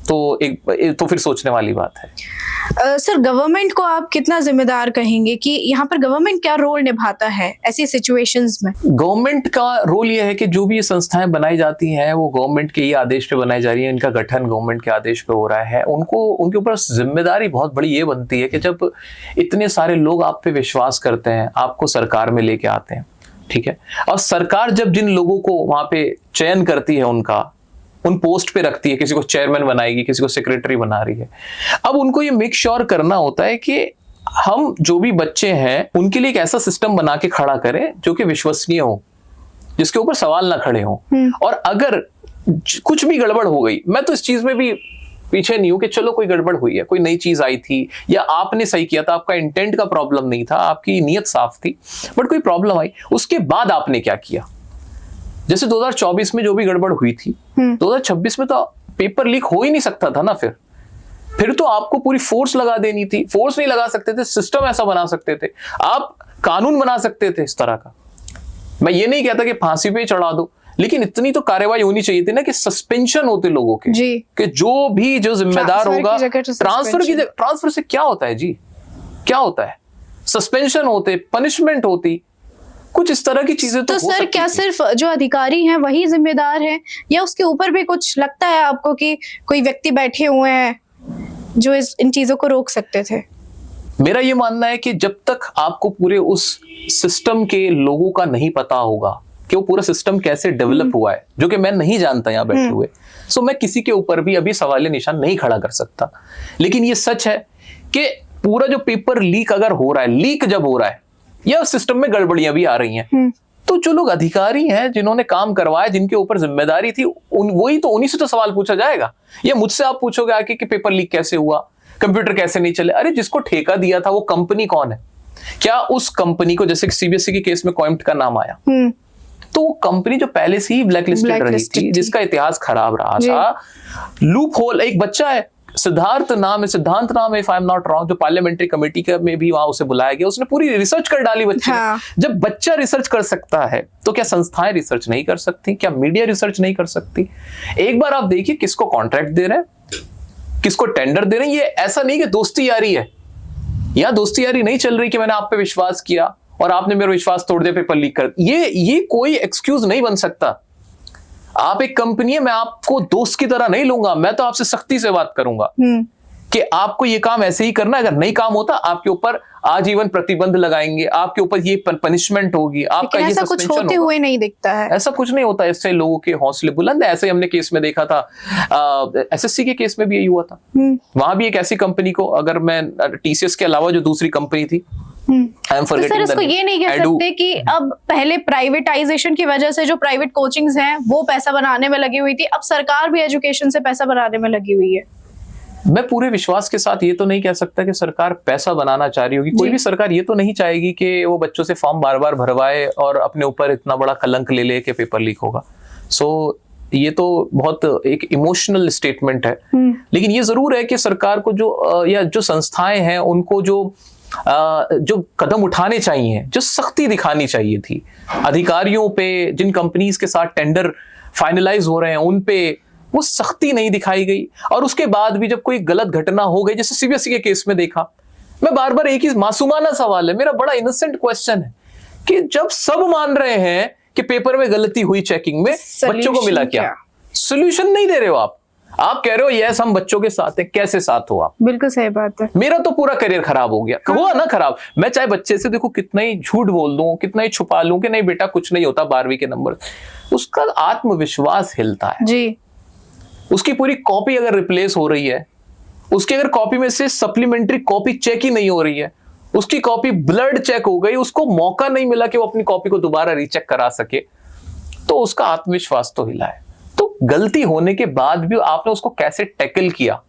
तो फिर सोचने वाली बात है। सर, गवर्नमेंट को आप कितना जिम्मेदार कहेंगे कि यहाँ पर गवर्नमेंट क्या रोल निभाता है ऐसी सिचुएशंस में? गवर्नमेंट का रोल यह है कि जो भी ये संस्थाएं बनाई जाती हैं वो गवर्नमेंट के ही आदेश पे बनाई जा रही है, इनका गठन गवर्नमेंट के आदेश पे हो रहा है। उनके ऊपर जिम्मेदारी बहुत बड़ी ये बनती है कि जब इतने सारे लोग आप पे विश्वास करते हैं, आपको सरकार में लेके आते हैं, ठीक है, और सरकार जब जिन लोगों को वहां पे चयन करती है, उन पोस्ट पे रखती है, किसी को चेयरमैन बनाएगी, किसी को सेक्रेटरी बना रही है, अब उनको ये मेक श्योर करना होता है कि हम जो भी बच्चे हैं उनके लिए एक ऐसा सिस्टम बना के खड़ा करें जो कि विश्वसनीय हो, जिसके ऊपर सवाल ना खड़े हो। और अगर कुछ भी गड़बड़ हो गई, मैं तो इस चीज में भी पीछे नहीं हूं कि चलो कोई गड़बड़ हुई है, कोई नई चीज आई थी, या आपने सही किया था, आपका इंटेंट का प्रॉब्लम नहीं था, आपकी नीयत साफ थी, बट कोई प्रॉब्लम आई, उसके बाद आपने क्या किया। जैसे 2024 में जो भी गड़बड़ हुई थी, 2026 में तो पेपर लीक हो ही नहीं सकता था ना। फिर तो आपको पूरी फोर्स लगा देनी थी। फोर्स नहीं लगा सकते थे, सिस्टम ऐसा बना सकते थे, आप कानून बना सकते थे इस तरह का। मैं ये नहीं कहता कि फांसी पे चढ़ा दो, लेकिन इतनी तो कार्रवाई होनी चाहिए थी ना कि सस्पेंशन होते लोगों के जी, कि जो जिम्मेदार होगा, ट्रांसफर से क्या होता है जी, क्या होता है, सस्पेंशन होते, पनिशमेंट होती, कुछ इस तरह की चीजें तो सर क्या सिर्फ जो अधिकारी हैं वही जिम्मेदार हैं, या उसके ऊपर भी कुछ लगता है आपको कि कोई व्यक्ति बैठे हुए हैं जो इन चीजों को रोक सकते थे? मेरा ये मानना है कि जब तक आपको पूरे उस सिस्टम के लोगों का नहीं पता होगा कि वो पूरा सिस्टम कैसे डेवलप हुआ है, जो कि मैं नहीं जानता यहाँ बैठे हुए, सो मैं किसी के ऊपर भी अभी सवालिया निशान नहीं खड़ा कर सकता। लेकिन ये सच है कि पूरा जो पेपर लीक अगर हो रहा है, लीक जब हो रहा है, या सिस्टम में गड़बड़ियां भी आ रही हैं, तो जो लोग अधिकारी हैं, जिन्होंने काम करवाया, जिनके ऊपर जिम्मेदारी थी, उन्हीं से तो सवाल पूछा जाएगा। या मुझसे आप पूछोगे आके कि पेपर लीक कैसे हुआ, कंप्यूटर कैसे नहीं चले। अरे जिसको ठेका दिया था वो कंपनी कौन है? क्या उस कंपनी को, जैसे सीबीएसई के केस में कोइम्प्ट का नाम आया, तो वो कंपनी जो पहले से ही ब्लैकलिस्टेड रही थी, जिसका इतिहास खराब रहा था, लूप होल, एक बच्चा है सिद्धांत नाम है, if I am not wrong, जो पार्लियामेंट्री कमेटी का में भी वहां उसे बुलाया गया, उसने पूरी रिसर्च कर डाली बच्चे। जब बच्चा रिसर्च कर सकता है तो क्या संस्थाएं रिसर्च नहीं कर सकती? क्या मीडिया रिसर्च नहीं कर सकती? एक बार आप देखिए किसको कॉन्ट्रैक्ट दे रहे हैं, किसको टेंडर दे रहे हैं। ये ऐसा नहीं कि दोस्ती यारी है, यहां दोस्ती यारी नहीं चल रही कि मैंने आप पे विश्वास किया और आपने मेरा विश्वास तोड़ दिया, पेपर लीक कर। ये कोई एक्सक्यूज नहीं बन सकता। आप एक कंपनी है, मैं आपको दोस्त की तरह नहीं लूंगा, मैं तो आपसे सख्ती से बात करूंगा कि आपको ये काम ऐसे ही करना है, अगर नहीं काम होता आपके ऊपर आजीवन प्रतिबंध लगाएंगे, आपके ऊपर ये पनिशमेंट होगी, आपका ये ऐसा कुछ होते हुए नहीं दिखता है। ऐसा कुछ नहीं होता, इससे लोगों के हौसले बुलंद है। ऐसे ही हमने केस में देखा था, एसएससी के केस में भी यही हुआ था। वहां भी एक ऐसी कंपनी को, अगर मैं टीसीएस के अलावा जो दूसरी कंपनी थी, तो सर इसको ये नहीं कह सकते कि अब पहले प्राइवेटाइजेशन की वजह से जो प्राइवेट कोचिंग्स हैं वो पैसा बनाने में लगी हुई थी, अब सरकार भी एजुकेशन से पैसा बनाने में लगी हुई है। मैं पूरे विश्वास के साथ ये तो नहीं कह सकता कि सरकार पैसा बनाना चाह रही होगी। कोई भी सरकार ये तो नहीं चाहेगी कि वो बच्चों से फॉर्म बार बार भरवाए और अपने ऊपर इतना बड़ा कलंक ले ले के पेपर लीक होगा। सो ये तो बहुत एक इमोशनल स्टेटमेंट है। लेकिन ये जरूर है कि सरकार को जो या जो संस्थाएं हैं उनको जो कदम उठाने चाहिए, जो सख्ती दिखानी चाहिए थी अधिकारियों पे, जिन कंपनीज के साथ टेंडर फाइनलाइज हो रहे हैं उन पे वो सख्ती नहीं दिखाई गई। और उसके बाद भी जब कोई गलत घटना हो गई, जैसे सीबीएसई के केस में देखा, मैं बार बार एक ही मासूमाना सवाल है, मेरा बड़ा इनोसेंट क्वेश्चन है कि जब सब मान रहे हैं कि पेपर में गलती हुई चेकिंग में, बच्चों को मिला क्या? सोल्यूशन नहीं दे रहे हो आप कह रहे हो यस हम बच्चों के साथ हैं, कैसे साथ हो आप? बिल्कुल सही बात है। मेरा तो पूरा करियर खराब हो गया, हुआ ना खराब। मैं चाहे बच्चे से देखो कितना ही झूठ बोल दूं, कितना ही छुपा लूं कि नहीं बेटा कुछ नहीं होता, 12वीं के नंबर, उसका आत्मविश्वास हिलता है जी। उसकी पूरी कॉपी अगर रिप्लेस हो रही है, उसकी अगर कॉपी में से सप्लीमेंट्री कॉपी चेक ही नहीं हो रही है, उसकी कॉपी ब्लड चेक हो गई, उसको मौका नहीं मिला कि वो अपनी कॉपी को दोबारा रीचेक करा सके, तो उसका आत्मविश्वास तो हिला है। तो गलती होने के बाद भी आपने उसको कैसे टैकल किया,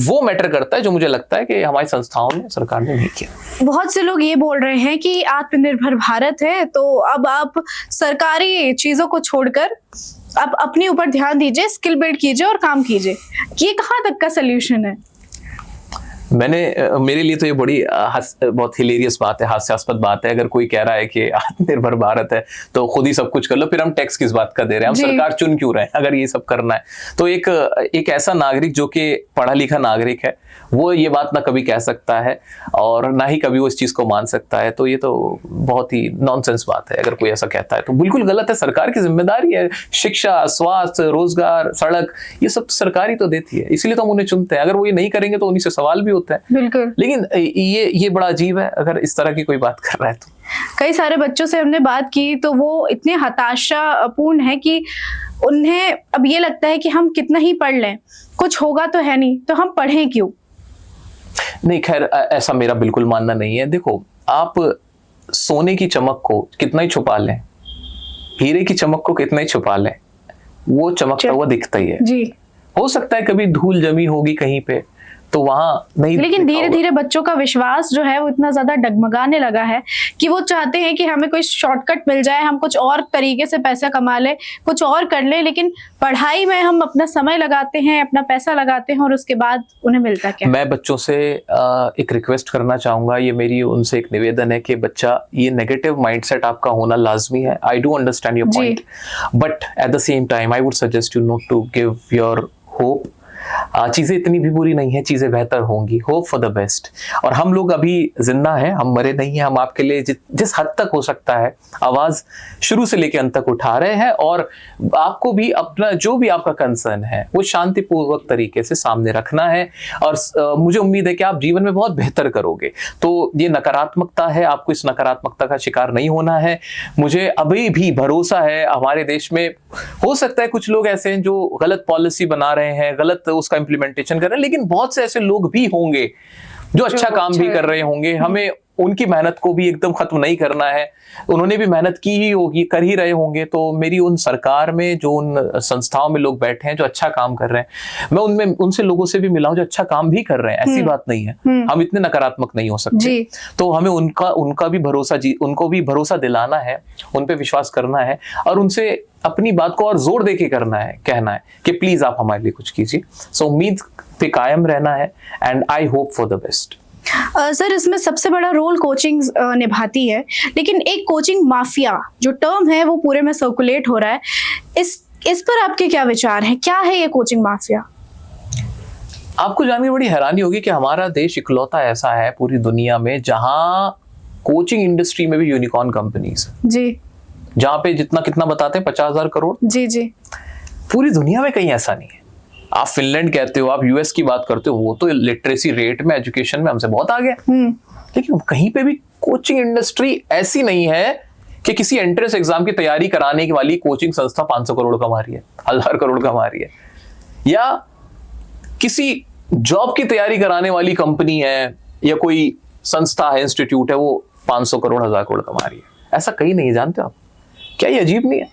वो मैटर करता है, जो मुझे लगता है कि हमारी संस्थाओं ने, सरकार ने नहीं किया। बहुत से लोग ये बोल रहे हैं कि आत्मनिर्भर भारत है, तो अब आप सरकारी चीजों को छोड़कर आप अपने ऊपर ध्यान दीजिए, स्किल बिल्ड कीजिए और काम कीजिए। ये कहाँ तक का सोल्यूशन है? मेरे लिए तो ये बड़ी बहुत हिलेरियस बात है, हास्यास्पद बात है। अगर कोई कह रहा है कि आत्मनिर्भर भारत है तो खुद ही सब कुछ कर लो, फिर हम टैक्स किस बात का दे रहे हैं? हम सरकार चुन क्यों रहे हैं अगर ये सब करना है? तो एक ऐसा नागरिक जो कि पढ़ा लिखा नागरिक है, वो ये बात ना कभी कह सकता है और ना ही कभी वो इस चीज को मान सकता है। तो ये तो बहुत ही नॉनसेंस बात है। अगर कोई ऐसा कहता है तो बिल्कुल गलत है। सरकार की जिम्मेदारी है, शिक्षा, स्वास्थ्य, रोजगार, सड़क, ये सब सरकारी तो देती है, इसीलिए तो हम उन्हें चुनते हैं। अगर वो ये नहीं करेंगे तो उन्हीं से सवाल भी होता है। बिल्कुल। लेकिन ये बड़ा अजीब है अगर इस तरह की कोई बात कर रहा है तो। कई सारे बच्चों से हमने बात की तो वो इतने हताशापूर्ण है कि उन्हें अब ये लगता है कि हम कितना ही पढ़ लें, कुछ होगा तो है नहीं, तो हम पढ़ें क्यों? नहीं, खैर ऐसा मेरा बिल्कुल मानना नहीं है। देखो, आप सोने की चमक को कितना ही छुपा लें, हीरे की चमक को कितना ही छुपा लें, वो चमकता हुआ दिखता ही है जी। हो सकता है कभी धूल जमी होगी कहीं पे तो वहां नहीं, लेकिन धीरे धीरे बच्चों का विश्वास जो है वो इतना ज्यादा डगमगाने लगा है कि वो चाहते हैं कि हमें कोई शॉर्टकट मिल जाए, हम कुछ और तरीके से पैसा कमा ले, कुछ और कर ले, लेकिन पढ़ाई में हम अपना समय लगाते हैं, अपना पैसा लगाते हैं और उसके बाद उन्हें मिलता क्या? मैं बच्चों से एक रिक्वेस्ट करना चाहूंगा, ये मेरी उनसे एक निवेदन है कि बच्चा, ये नेगेटिव माइंडसेट आपका होना लाजमी है। I do understand your point, but at the same time I would suggest you not to give your hope. चीजें इतनी भी बुरी नहीं है, चीजें बेहतर होंगी। Hope for the best. और हम लोग अभी जिंदा हैं, हम मरे नहीं हैं। हम आपके लिए जिस हद तक हो सकता है आवाज शुरू से लेकर अंत तक उठा रहे हैं, और आपको भी अपना जो भी आपका कंसर्न है वो शांतिपूर्वक तरीके से सामने रखना है। और मुझे उम्मीद है कि आप जीवन में बहुत बेहतर करोगे। तो ये नकारात्मकता है, आपको इस नकारात्मकता का शिकार नहीं होना है। मुझे अभी भी भरोसा है हमारे देश में, हो सकता है कुछ लोग ऐसे हैं जो गलत पॉलिसी बना रहे हैं, गलत उसका इंप्लीमेंटेशन कर रहे हैं, लेकिन बहुत से ऐसे लोग भी होंगे जो अच्छा काम भी कर रहे होंगे। हमें उनकी मेहनत को भी एकदम खत्म नहीं करना है, उन्होंने भी मेहनत की ही होगी, कर ही रहे होंगे। तो मेरी उन सरकार में, जो उन संस्थाओं में लोग बैठे हैं जो अच्छा काम कर रहे हैं, मैं उनमें उनसे लोगों से भी मिला हूं जो अच्छा काम भी कर रहे हैं। ऐसी बात नहीं है, हम इतने नकारात्मक नहीं हो सकते। तो हमें उनका भी भरोसा, उनको भी भरोसा दिलाना है, उन पे विश्वास करना है और उनसे अपनी बात को और जोर देके करना है, कहना है कि प्लीज आप हमारे लिए कुछ कीजिए। सो उम्मीद पे कायम रहना है and I hope for the best. Sir, इसमें सबसे बड़ा रोल कोचिंग निभाती है, लेकिन एक कोचिंग माफिया जो टर्म है वो पूरे में सर्कुलेट हो रहा है, इस पर आपके क्या विचार हैं? क्या है ये कोचिंग माफिया? आपको जानकर बड़ी हैरानी होगी कि हमारा देश इकलौता ऐसा है पूरी दुनिया में जहां कोचिंग इंडस्ट्री में भी यूनिकॉर्न कंपनीज जी, जहां पे जितना कितना बताते हैं 50,000 करोड़। जी जी। पूरी दुनिया में कहीं ऐसा नहीं है। आप फिनलैंड कहते हो, आप यूएस की बात करते हो, वो तो लिटरेसी रेट में, एजुकेशन में हमसे बहुत आगे। लेकिन कहीं पे भी कोचिंग इंडस्ट्री ऐसी नहीं है कि किसी एंट्रेंस एग्जाम की तैयारी कराने वाली कोचिंग संस्था 500 करोड़ कमा रही है, 1000 करोड़ कमा रही है, या किसी जॉब की तैयारी कराने वाली कंपनी है या कोई संस्था है, इंस्टीट्यूट है, वो 500 करोड़ 1000 करोड़ कमा रही है। ऐसा कहीं नहीं, जानते हो आप? क्या ये अजीब नहीं है?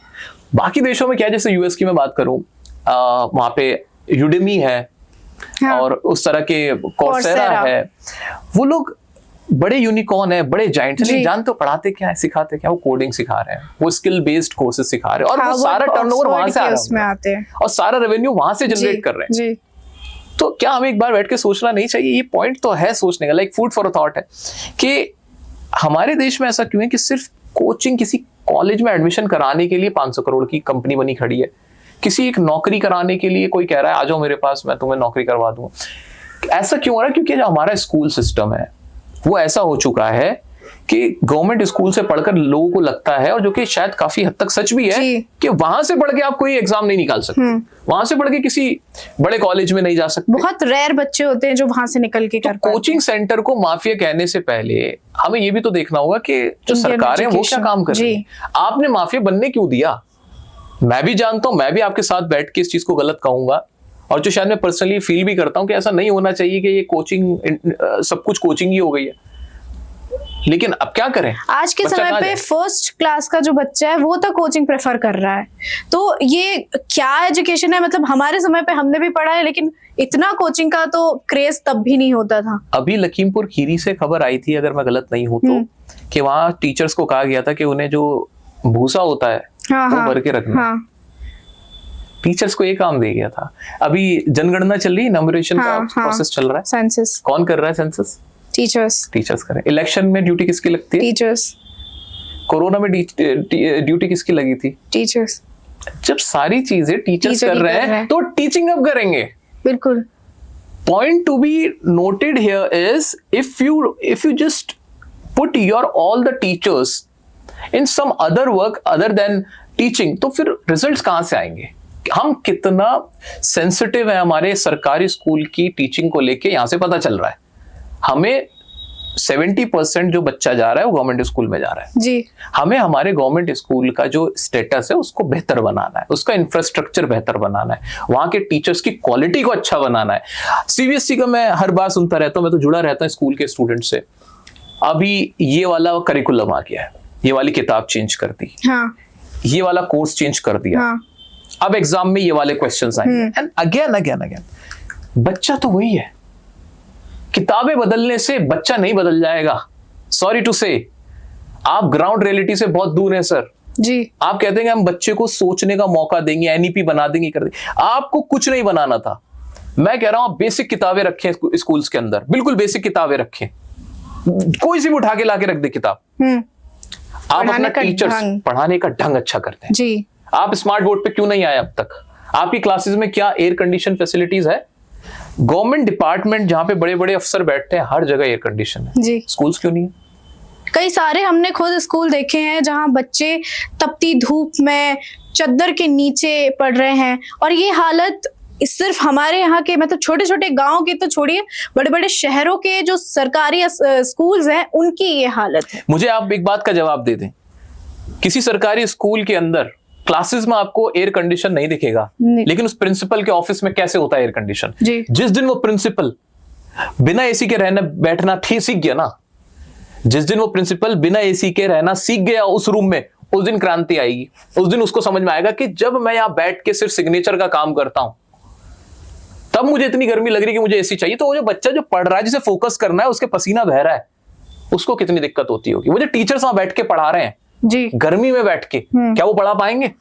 बाकी देशों में क्या, जैसे यूएस की मैं बात करूं, वहां पे यूडेमी है, हाँ, और उस तरह के कोर्सेरा है, वो लोग बड़े यूनिकॉर्न है, बड़े जाइंट्स हैं। जानते हो पढ़ाते क्या है, सिखाते क्या? वो कोडिंग सिखा रहे हैं, वो स्किल बेस्ड कोर्सेज सिखा रहे हैं, और हाँ, वो सारा टर्नओवर वहां से आ रहा है और सारा रेवेन्यू वहां से जनरेट कर रहे हैं। तो क्या हमें एक बार बैठ के सोचना नहीं चाहिए? ये पॉइंट तो है सोचने का, like food for a thought है कि हमारे देश में ऐसा क्यों है कि सिर्फ कोचिंग, किसी कॉलेज में एडमिशन कराने के लिए 500 करोड़ की कंपनी बनी खड़ी है, किसी एक नौकरी कराने के लिए कोई कह रहा है आ जाओ मेरे पास, मैं तुम्हें नौकरी करवा दूंगा। ऐसा क्यों हो रहा है? क्योंकि जो हमारा स्कूल सिस्टम है वो ऐसा हो चुका है कि गवर्नमेंट स्कूल से पढ़कर लोगों को लगता है, और जो कि शायद काफी हद तक सच भी है, कि वहां से पढ़ के आप कोई एग्जाम नहीं निकाल सकते, वहां से पढ़ के किसी बड़े कॉलेज में नहीं जा सकते। बहुत रेयर बच्चे होते हैं जो वहां से निकल के कर पाते। कोचिंग सेंटर को माफिया कहने से पहले हमें ये भी तो देखना होगा कि जो सरकारें वो क्या काम कर रही है। आपने माफिया बनने क्यों दिया? मैं भी जानता हूं, मैं भी आपके साथ बैठ के इस चीज को गलत कहूंगा, और जो शायद मैं पर्सनली फील भी करता हूं कि ऐसा नहीं होना चाहिए कि ये कोचिंग सब कुछ कोचिंग ही हो गई है, लेकिन अब क्या करें? आज के समय पे फर्स्ट क्लास का जो बच्चा है वो तो कोचिंग प्रेफर कर रहा है, तो ये क्या एजुकेशन है? मतलब हमारे समय पे हमने भी पढ़ा है, लेकिन इतना कोचिंग का तो क्रेज तब भी नहीं होता था। अभी लखीमपुर खीरी से खबर आई थी, अगर मैं गलत नहीं हूं तो, कि वहां टीचर्स को कहा गया था कि उन्हें जो भूसा होता है वो भर के रखना। टीचर्स को ये काम दे गया था। अभी जनगणना चल रही है, नंबरेशन का प्रोसेस चल रहा है, सेंसस कौन कर रहा है? सेंसस टीचर्स करें। इलेक्शन में ड्यूटी किसकी लगती है? टीचर्स। कोरोना में ड्यूटी किसकी लगी थी? टीचर्स। जब सारी चीजें टीचर्स कर रहे हैं तो टीचिंग अब करेंगे। बिल्कुल। Point to be noted here is if you just put your all the teachers in some other work other than teaching, तो फिर रिजल्ट्स कहां से आएंगे? हम कितना सेंसिटिव है हमारे सरकारी स्कूल की टीचिंग को लेके, यहां से पता चल रहा है। हमें 70% जो बच्चा जा रहा है वो गवर्नमेंट स्कूल में जा रहा है जी। हमें हमारे गवर्नमेंट स्कूल का जो स्टेटस है उसको बेहतर बनाना है, उसका इंफ्रास्ट्रक्चर बेहतर बनाना है, वहां के टीचर्स की क्वालिटी को अच्छा बनाना है। सीबीएसई का मैं हर बार सुनता रहता हूं, मैं तो जुड़ा रहता हूं स्कूल के स्टूडेंट से। अभी ये वाला करिकुलम आ गया है, ये वाली किताब चेंज कर दी, ये वाला कोर्स चेंज कर दिया, अब एग्जाम में ये वाले क्वेश्चंस आएंगे, एंड अगेन बच्चा तो वही है। किताबें बदलने से बच्चा नहीं बदल जाएगा, सॉरी टू से। आप ग्राउंड रियलिटी से बहुत दूर हैं सर जी। आप कहते हैं हम बच्चे को सोचने का मौका देंगे, एनईपी बना देंगे, कर देंगे। आपको कुछ नहीं बनाना था। मैं कह रहा हूं बेसिक किताबें रखें स्कूल्स के अंदर, बिल्कुल बेसिक किताबें रखें, कोई सी भी उठा के लाके रख दे किताब। आप अपना टीचर्स पढ़ाने का ढंग अच्छा करते हैं जी। आप स्मार्ट बोर्ड पे क्यों नहीं आए अब तक? आपकी क्लासेस में क्या एयर कंडीशन फैसिलिटीज है? गवर्नमेंट डिपार्टमेंट जहां पे बड़े बड़े अफसर बैठते हैं, हर जगह एयर कंडीशन है जी। स्कूल्स क्यों नहीं है? कई सारे हमने खुद स्कूल देखे हैं जहां बच्चे तपती धूप में चद्दर के नीचे पढ़ रहे हैं, और ये हालत सिर्फ हमारे यहाँ के मतलब छोटे छोटे गांव के तो छोड़िए, बड़े बड़े शहरों के जो सरकारी स्कूल्स हैं उनकी ये हालत है। मुझे आप एक बात का जवाब दे दें, किसी सरकारी स्कूल के अंदर क्लासेस में आपको एयर कंडीशन नहीं दिखेगा, लेकिन उस प्रिंसिपल के ऑफिस में कैसे होता है एयर कंडीशन? जिस दिन वो प्रिंसिपल बिना एसी के रहना बैठना सीख गया ना, जिस दिन वो प्रिंसिपल बिना एसी के रहना सीख गया उस रूम में, उस दिन क्रांति आएगी। उस दिन उसको समझ में आएगा कि जब मैं यहां बैठ के सिर्फ सिग्नेचर का काम करता हूं तब मुझे इतनी गर्मी लग रही है कि मुझे एसी चाहिए। तो वो जो बच्चा जो पढ़ रहा है, जिसे फोकस करना है, उसके पसीना बह रहा है, उसको कितनी दिक्कत होती होगी। वो जो टीचर्स वहां बैठ के पढ़ा रहे हैं जी, गर्मी में बैठ के, क्या वो पढ़ा पाएंगे?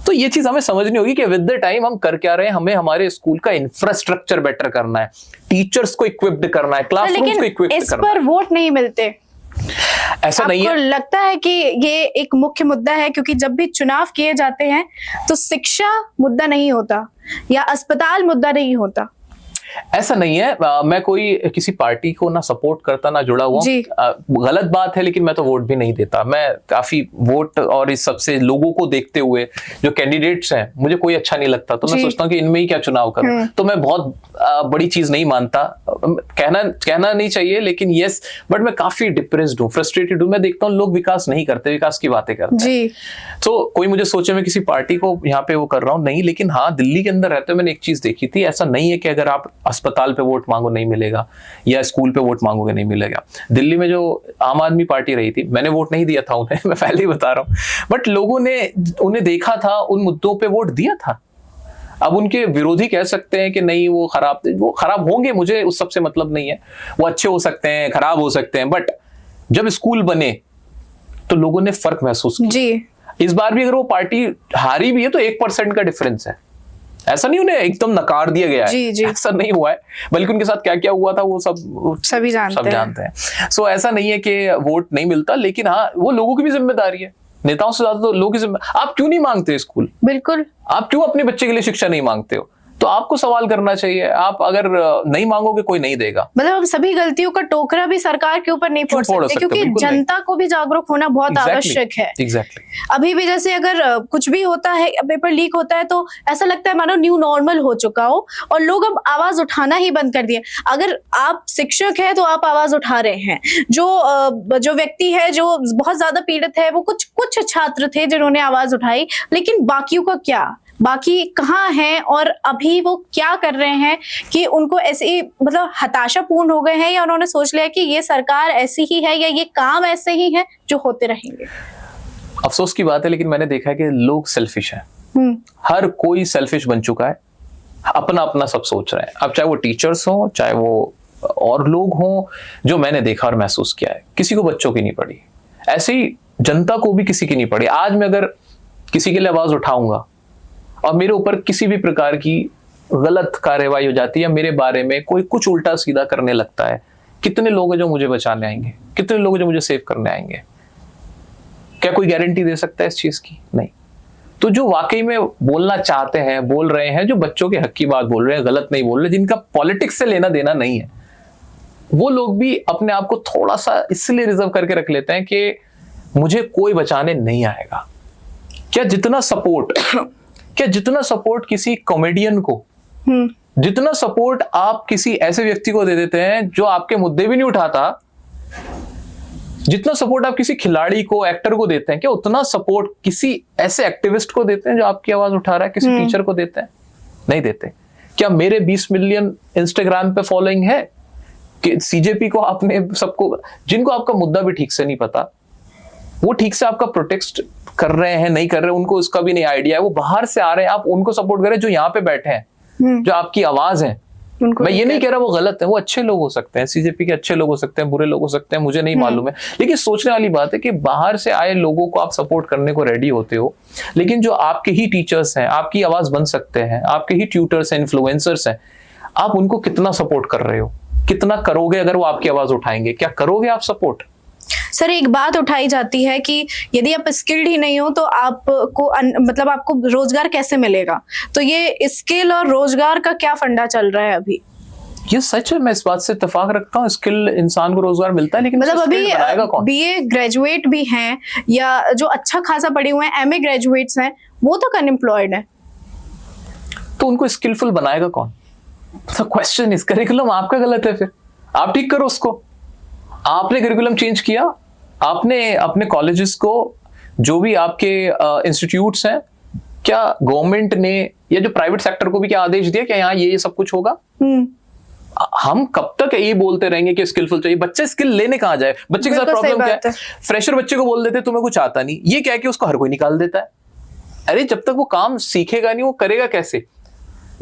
तो ये चीज हमें समझनी होगी कि विद द टाइम हम कर क्या रहे हैं। हमें हमारे स्कूल का इंफ्रास्ट्रक्चर बेटर करना है, टीचर्स को इक्विप्ड करना है, क्लासरूम्स को इक्विप्ड करना है। इस पर वोट नहीं मिलते, ऐसा नहीं है? आपको लगता है कि ये एक मुख्य मुद्दा है? क्योंकि जब भी चुनाव किए जाते हैं तो शिक्षा मुद्दा नहीं होता या अस्पताल मुद्दा नहीं होता। ऐसा नहीं है। मैं कोई किसी पार्टी को ना सपोर्ट करता ना जुड़ा हुआ, गलत बात है, लेकिन मैं तो वोट भी नहीं देता। मैं काफी वोट और इस सबसे लोगों को देखते हुए जो कैंडिडेट्स हैं मुझे कोई अच्छा नहीं लगता, तो मैं सोचता हूँ कि इनमें ही क्या चुनाव करूं। तो मैं बहुत बड़ी चीज नहीं मानता, कहना नहीं चाहिए, लेकिन यस, बट मैं काफी डिप्रेस्ड हूँ, फ्रस्ट्रेटेड हूँ। मैं देखता हूँ लोग विकास नहीं करते, विकास की बातें करते हैं। तो कोई मुझे सोचे मैं किसी पार्टी को यहाँ पे वो कर रहा हूँ, नहीं। लेकिन हाँ, दिल्ली के अंदर रहते हुए मैंने एक चीज देखी थी, ऐसा नहीं है कि अगर आप अस्पताल पे वोट मांगो नहीं मिलेगा या स्कूल पे वोट मांगोगे नहीं मिलेगा। दिल्ली में जो आम आदमी पार्टी रही थी, मैंने वोट नहीं दिया था उन्हें, मैं पहले ही बता रहा हूं, बट लोगों ने उन्हें देखा था, उन मुद्दों पे वोट दिया था। अब उनके विरोधी कह सकते हैं कि नहीं वो खराब होंगे, मुझे उस सबसे मतलब नहीं है, वो अच्छे हो सकते हैं, खराब हो सकते हैं, बट जब स्कूल बने तो लोगों ने फर्क महसूस किया जी। इस बार भी अगर वो पार्टी हारी भी है तो 1% का डिफरेंस है, ऐसा नहीं उन्हें एकदम नकार दिया गया है, ऐसा नहीं हुआ है, बल्कि उनके साथ क्या क्या हुआ था वो सभी जानते हैं। सो ऐसा नहीं है कि वोट नहीं मिलता, लेकिन हाँ, वो लोगों की भी जिम्मेदारी है, नेताओं से ज्यादा तो लोगों की जिम्मेदारी। आप क्यों नहीं मांगते स्कूल? बिल्कुल। आप क्यों अपने बच्चे के लिए शिक्षा नहीं मांगते हो? तो तो आपको सवाल करना चाहिए। आप अगर नहीं मांगोगे कोई नहीं देगा। मतलब हम सभी गलतियों का टोकरा भी सरकार के ऊपर नहीं फोड़ सकते, क्योंकि जनता को भी जागरूक होना बहुत आवश्यक है। एग्जैक्टली। अभी भी जैसे अगर कुछ भी होता है, पेपर लीक होता है, तो ऐसा लगता है मानो न्यू नॉर्मल हो चुका हो और लोग अब आवाज उठाना ही बंद कर दिए। अगर आप शिक्षक है तो आप आवाज उठा रहे हैं। जो व्यक्ति है जो बहुत ज्यादा पीड़ित है, वो कुछ छात्र थे जिन्होंने आवाज उठाई, लेकिन बाकियों का क्या? बाकी कहाँ हैं और अभी वो क्या कर रहे हैं कि उनको ऐसे मतलब हताशापूर्ण हो गए हैं, या उन्होंने सोच लिया कि ये सरकार ऐसी ही है या ये काम ऐसे ही है जो होते रहेंगे? अफसोस की बात है, लेकिन मैंने देखा है कि लोग सेल्फिश हैं। हर कोई सेल्फिश बन चुका है, अपना अपना सब सोच रहे हैं। अब चाहे वो टीचर्स हो, चाहे वो और लोग हों, जो मैंने देखा और महसूस किया है, किसी को बच्चों की नहीं पड़ी, ऐसे ही जनता को भी किसी की नहीं पड़ी। आज मैं अगर किसी के लिए आवाज उठाऊंगा और मेरे ऊपर किसी भी प्रकार की गलत कार्रवाई हो जाती है, या मेरे बारे में कोई कुछ उल्टा सीधा करने लगता है, कितने लोग हैं जो मुझे बचाने आएंगे? कितने लोग हैं जो मुझे सेव करने आएंगे? क्या कोई गारंटी दे सकता है इस चीज की? नहीं। तो जो वाकई में बोलना चाहते हैं, बोल रहे हैं, जो बच्चों के हक की बात बोल रहे हैं, गलत नहीं बोल रहे, जिनका पॉलिटिक्स से लेना देना नहीं है, वो लोग भी अपने आप को थोड़ा सा इसलिए रिजर्व करके रख लेते हैं कि मुझे कोई बचाने नहीं आएगा। क्या जितना सपोर्ट किसी कॉमेडियन को, जितना सपोर्ट आप किसी ऐसे व्यक्ति को दे देते हैं जो आपके मुद्दे भी नहीं उठाता, जितना सपोर्ट आप किसी खिलाड़ी को, एक्टर को देते हैं, क्या उतना सपोर्ट किसी ऐसे एक्टिविस्ट को देते हैं जो आपकी आवाज उठा रहा है? किसी टीचर को देते हैं? नहीं देते। क्या मेरे 20 मिलियन इंस्टाग्राम पे फॉलोइंग है कि सीजेपी को आपने सबको, जिनको आपका मुद्दा भी ठीक से नहीं पता, वो ठीक से आपका प्रोटेक्ट कर रहे हैं नहीं कर रहे, उनको उसका भी नहीं आइडिया है, वो बाहर से आ रहे हैं, आप उनको सपोर्ट करें जो यहाँ पे बैठे हैं, जो आपकी आवाज है। मैं ये नहीं कह रहा वो गलत है, वो अच्छे लोग हो सकते हैं, सीजेपी के अच्छे लोग हो सकते हैं, बुरे लोग हो सकते हैं, मुझे नहीं मालूम है, लेकिन सोचने वाली बात है कि बाहर से आए लोगों को आप सपोर्ट करने को रेडी होते हो, लेकिन जो आपके ही टीचर्स हैं, आपकी आवाज बन सकते हैं, आपके ही ट्यूटर्स हैं, इन्फ्लुएंसर्स हैं, आप उनको कितना सपोर्ट कर रहे हो? कितना करोगे अगर वो आपकी आवाज उठाएंगे? क्या करोगे आप सपोर्ट? सर, एक बात उठाई जाती है कि यदि आप स्किल्ड ही नहीं हो तो आपको मतलब आपको रोजगार कैसे मिलेगा? तो ये स्किल और रोजगार का क्या फंडा चल रहा है अभी? ये सच है, मैं इस बात से इत्तेफाक रखता हूँ, स्किल इंसान को रोजगार मिलता है, लेकिन मतलब अभी बीए ग्रेजुएट भी हैं या जो अच्छा खासा पढ़े हुए हैं, एमए ग्रेजुएट्स हैं, वो तो अनएम्प्लॉयड है, तो उनको स्किलफुल बनाएगा कौन? तो क्वेश्चन इस करिकुलम आपका गलत है, फिर आप ठीक करो उसको। आपने करिकुलम चेंज किया, आपने अपने कॉलेजेस को, जो भी आपके इंस्टीट्यूट्स हैं, क्या गवर्नमेंट ने या जो प्राइवेट सेक्टर को भी क्या आदेश दिया कि यहाँ ये सब कुछ होगा? हम कब तक ये बोलते रहेंगे कि स्किलफुल चाहिए? बच्चे स्किल लेने कहाँ जाए? बच्चे के साथ प्रॉब्लम क्या है? फ्रेशर बच्चे को बोल देते तुम्हें कुछ आता नहीं, ये क्या कि उसको हर कोई निकाल देता है। अरे जब तक वो काम सीखेगा नहीं, वो करेगा कैसे?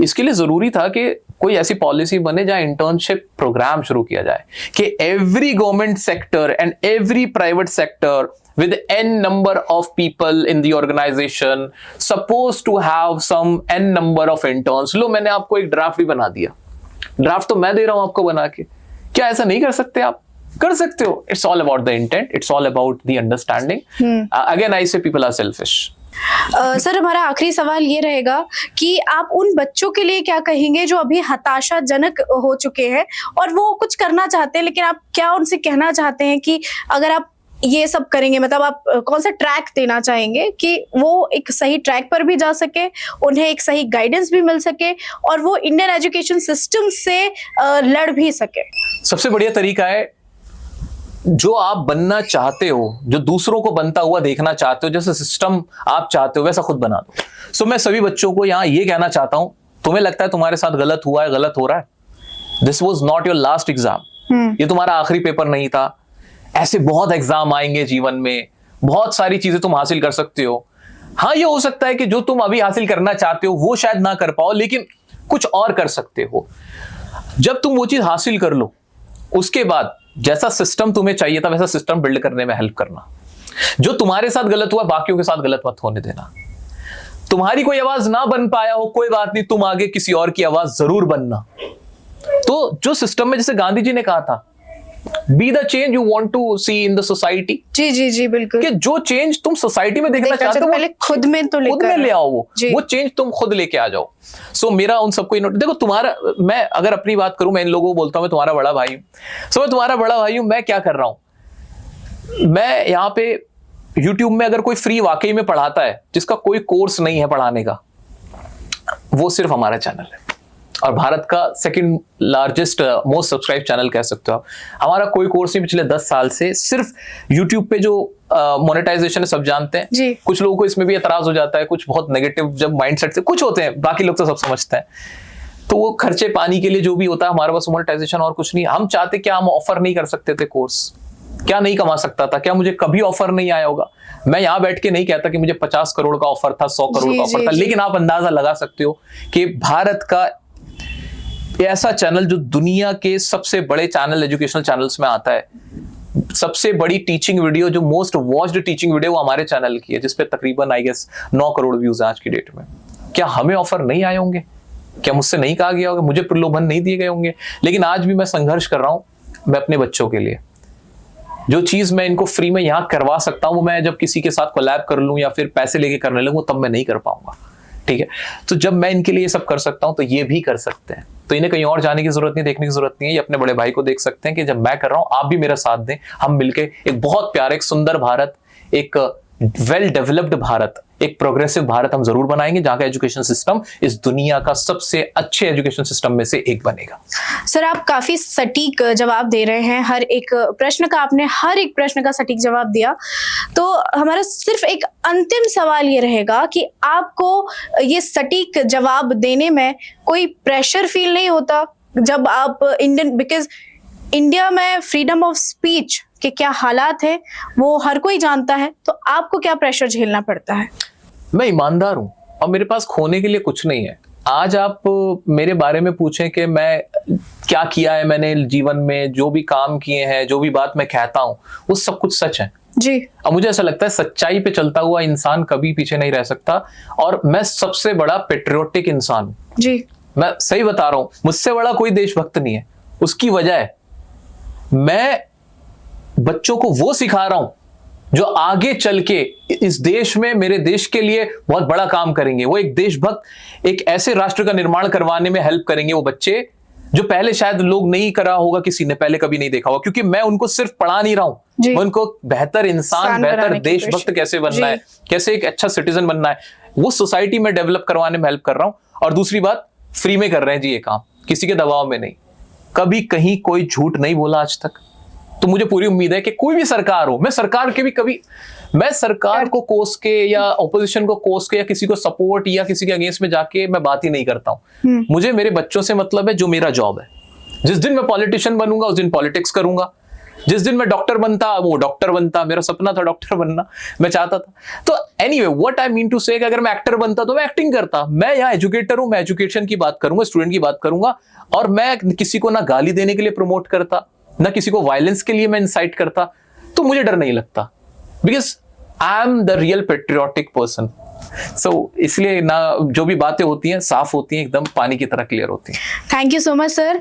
इसके लिए जरूरी था कि कोई ऐसी पॉलिसी बने जहां इंटर्नशिप प्रोग्राम शुरू किया जाए कि every government sector and every private sector with n number of people in the organization supposed to have some n number of interns. लो, मैंने आपको एक ड्राफ्ट भी बना दिया, ड्राफ्ट तो मैं दे रहा हूं आपको बना के। क्या ऐसा नहीं कर सकते? आप कर सकते हो। It's all about the intent, it's all about the understanding. Again I से पीपल आर सेल्फिश। सर, हमारा आखिरी सवाल ये रहेगा कि आप उन बच्चों के लिए क्या कहेंगे जो अभी हताशाजनक हो चुके हैं और वो कुछ करना चाहते हैं, लेकिन आप क्या उनसे कहना चाहते हैं कि अगर आप ये सब करेंगे, मतलब आप कौन सा ट्रैक देना चाहेंगे कि वो एक सही ट्रैक पर भी जा सके, उन्हें एक सही गाइडेंस भी मिल सके और वो इंडियन एजुकेशन सिस्टम से लड़ भी सके? सबसे बढ़िया तरीका है, जो आप बनना चाहते हो, जो दूसरों को बनता हुआ देखना चाहते हो, जैसे सिस्टम आप चाहते हो वैसा खुद बना दो। सो मैं सभी बच्चों को यहाँ ये कहना चाहता हूं, तुम्हें लगता है तुम्हारे साथ गलत हुआ है, गलत हो रहा है, this was not your last exam, ये तुम्हारा आखिरी पेपर नहीं था। ऐसे बहुत एग्जाम आएंगे जीवन में, बहुत सारी चीजें तुम हासिल कर सकते हो। हाँ, ये हो सकता है कि जो तुम अभी हासिल करना चाहते हो वो शायद ना कर पाओ, लेकिन कुछ और कर सकते हो। जब तुम वो चीज हासिल कर लो, उसके बाद जैसा सिस्टम तुम्हें चाहिए था वैसा सिस्टम बिल्ड करने में हेल्प करना। जो तुम्हारे साथ गलत हुआ, बाकियों के साथ गलत मत होने देना। तुम्हारी कोई आवाज ना बन पाया हो, कोई बात नहीं, तुम आगे किसी और की आवाज जरूर बनना। तो जो सिस्टम में, जैसे गांधी जी ने कहा था, be the change you want to see in the society. जी जी जी बिल्कुल, कि जो चेंज तुम सोसाइटी में देखना चाहते हो पहले खुद में तो खुद में ले आओ, वो चेंज तुम खुद लेके आ जाओ। सो मेरा उन सबको देखो, तुम्हारा, मैं अगर अपनी बात करूं, मैं इन लोगों को बोलता हूं मैं तुम्हारा बड़ा भाई हूं। सो मैं तुम्हारा बड़ा भाई हूं। मैं क्या कर रहा हूं, मैं यहाँ पे यूट्यूब में अगर कोई फ्री वाकई में पढ़ाता है, जिसका कोई कोर्स नहीं है पढ़ाने का, वो सिर्फ हमारा चैनल है, और भारत का second largest most subscribe channel कह सकते हो आप। हमारा कोई कोर्स नहीं, पिछले 10 साल से सिर्फ यूट्यूब पे जो मोनेटाइजेशन है सब जानते हैं जी। कुछ लोगों को इसमें भी एतराज हो जाता है, कुछ बहुत नेगेटिव जब माइंडसेट से कुछ होते हैं, बाकी लोग तो सब समझते हैं। तो वो खर्चे पानी के लिए जो भी होता है, हमारे पास मोनेटाइजेशन और कुछ नहीं। हम चाहते क्या हम ऑफर नहीं कर सकते थे कोर्स? क्या नहीं कमा सकता था? क्या मुझे कभी ऑफर नहीं आया होगा? मैं यहाँ बैठ के नहीं कहता कि मुझे 50 करोड़ का ऑफर था, 100 करोड़ का ऑफर था, लेकिन आप अंदाजा लगा सकते हो कि भारत का ऐसा चैनल जो दुनिया के सबसे बड़े चैनल, एजुकेशनल चैनल्स में आता है, सबसे बड़ी टीचिंग वीडियो, जो मोस्ट वॉच्ड टीचिंग वीडियो, वो हमारे चैनल की है, जिसपे तकरीबन आई गेस 9 करोड़ व्यूज आज की डेट में। क्या हमें ऑफर नहीं आए होंगे? क्या मुझसे नहीं कहा गया होगा? मुझे प्रलोभन नहीं दिए गए होंगे? लेकिन आज भी मैं संघर्ष कर रहा हूं। मैं अपने बच्चों के लिए जो चीज मैं इनको फ्री में यहाँ करवा सकता हूं, वो मैं जब किसी के साथ कोलैब कर लूं या फिर पैसे लेके करने लगूं, तब मैं नहीं कर पाऊंगा। ठीक है, तो जब मैं इनके लिए ये सब कर सकता हूं, तो ये भी कर सकते हैं। तो इन्हें कहीं और जाने की जरूरत नहीं, देखने की जरूरत नहीं है। ये अपने बड़े भाई को देख सकते हैं कि जब मैं कर रहा हूं, आप भी मेरा साथ दें। हम मिलके एक बहुत प्यारा, एक सुंदर भारत, एक वेल डेवलप्ड भारत, एक प्रोग्रेसिव भारत हम जरूर बनाएंगे, जहां का एजुकेशन सिस्टम इस दुनिया का सबसे अच्छे एजुकेशन सिस्टम में से एक बनेगा। सर, आप काफी सटीक जवाब दे रहे हैं। हर एक प्रश्न का आपने हर एक प्रश्न का सटीक जवाब दिया। तो हमारा सिर्फ एक अंतिम सवाल ये रहेगा कि आपको ये सटीक जवाब देने में कोई प्रेशर फील नहीं होता जब आप बिकॉज इंडिया में फ्रीडम ऑफ स्पीच के क्या हालात है वो हर कोई जानता है, तो आपको क्या प्रेशर झेलना पड़ता है? मैं ईमानदार हूं और मेरे पास खोने के लिए कुछ नहीं है। आज आप मेरे बारे में पूछें कि मैं क्या किया है, मैंने जीवन में जो भी काम किए हैं, जो भी बात मैं कहता हूं, वो सब कुछ सच है जी। अब मुझे ऐसा लगता है सच्चाई पे चलता हुआ इंसान कभी पीछे नहीं रह सकता, और मैं सबसे बड़ा पेट्रियोटिक इंसान हूं जी। मैं सही बता रहा हूं, मुझसे बड़ा कोई देशभक्त नहीं है। उसकी वजह है मैं बच्चों को वो सिखा रहा हूं जो आगे चल के इस देश में, मेरे देश के लिए बहुत बड़ा काम करेंगे। वो एक देशभक्त, एक ऐसे राष्ट्र का निर्माण करवाने में हेल्प करेंगे वो बच्चे, जो पहले शायद लोग नहीं करा होगा, किसी ने पहले कभी नहीं देखा होगा। क्योंकि मैं उनको सिर्फ पढ़ा नहीं रहा हूं, मैं उनको बेहतर इंसान, बेहतर देशभक्त कैसे बनना है, कैसे एक अच्छा सिटीजन बनना है, वो सोसाइटी में डेवलप करवाने में हेल्प कर रहा हूं। और दूसरी बात, फ्री में कर रहे हैं जी ये काम, किसी के दबाव में नहीं। कभी कहीं कोई झूठ नहीं बोला आज तक। तो मुझे पूरी उम्मीद है कि कोई भी सरकार हो, मैं सरकार के भी कभी, मैं सरकार को कोस के या ऑपोजिशन को कोस के या किसी को सपोर्ट या किसी के अगेंस्ट में जाके मैं बात ही नहीं करता हूं। मुझे मेरे बच्चों से मतलब है, जो मेरा जॉब है। जिस दिन मैं पॉलिटिशियन बनूंगा उस दिन पॉलिटिक्स करूंगा, जिस दिन मैं डॉक्टर बनता वो डॉक्टर बनता। मेरा सपना था डॉक्टर बनना, मैं चाहता था। तो anyway, what I mean to say, अगर मैं एक्टर बनता तो मैं एक्टिंग करता। मैं यहाँ एजुकेटर हूं, मैं एजुकेशन की बात करूंगा, स्टूडेंट की बात करूंगा, और मैं किसी को ना गाली देने के लिए प्रमोट करता, ना किसी को वायलेंस के लिए मैं इंसाइट करता। तो मुझे डर नहीं लगता, because I am the real patriotic person. So इसलिए ना, जो भी बातें होती हैं साफ होती हैं, एकदम पानी की तरह क्लियर होती हैं। Thank you so much sir,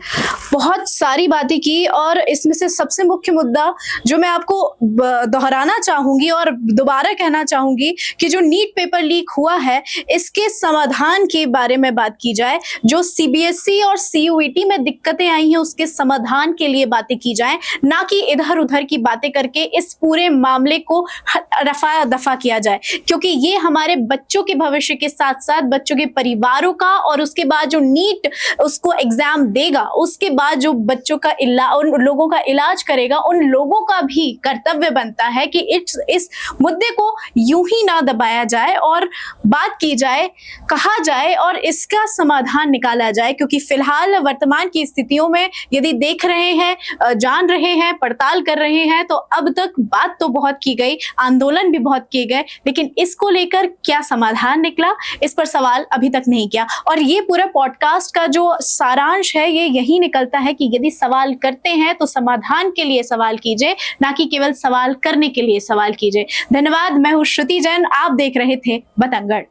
बहुत सारी बातें की, और इसमें से सबसे मुख्य मुद्दा जो मैं आपको दोहराना चाहूंगी और दोबारा कहना चाहूंगी कि जो नीट पेपर लीक हुआ है, इसके समाधान के बारे में बात की जाए। जो सीबीएसई और सीयूईटी में दिक्कतें आई हैं उसके समाधान के लिए बातें की जाए, ना कि इधर उधर की बातें करके इस पूरे मामले को रफा दफा किया जाए। क्योंकि ये हमारे बच्चों के भविष्य के साथ साथ बच्चों के परिवारों का, और उसके बाद जो नीट उसको एग्जाम देगा, उसके बाद जो बच्चों का उन लोगों का इलाज करेगा, उन लोगों का भी कर्तव्य बनता है कि इस मुद्दे को यूं ही ना दबाया जाए और बात की जाए, कहा जाए और इसका समाधान निकाला जाए। क्योंकि फिलहाल वर्तमान की स्थितियों में यदि देख रहे हैं, जान रहे हैं, पड़ताल कर रहे हैं, तो अब तक बात तो बहुत की गई, आंदोलन भी बहुत किए गए, लेकिन इसको लेकर क्या समाधान निकला, इस पर सवाल अभी तक नहीं किया। और ये पूरा पॉडकास्ट का जो सारांश है, ये यही निकलता है कि यदि सवाल करते हैं तो समाधान के लिए सवाल कीजिए, ना कि केवल सवाल करने के लिए सवाल कीजिए। धन्यवाद। मैं हूं श्रुति जैन, आप देख रहे थे बतंगड़।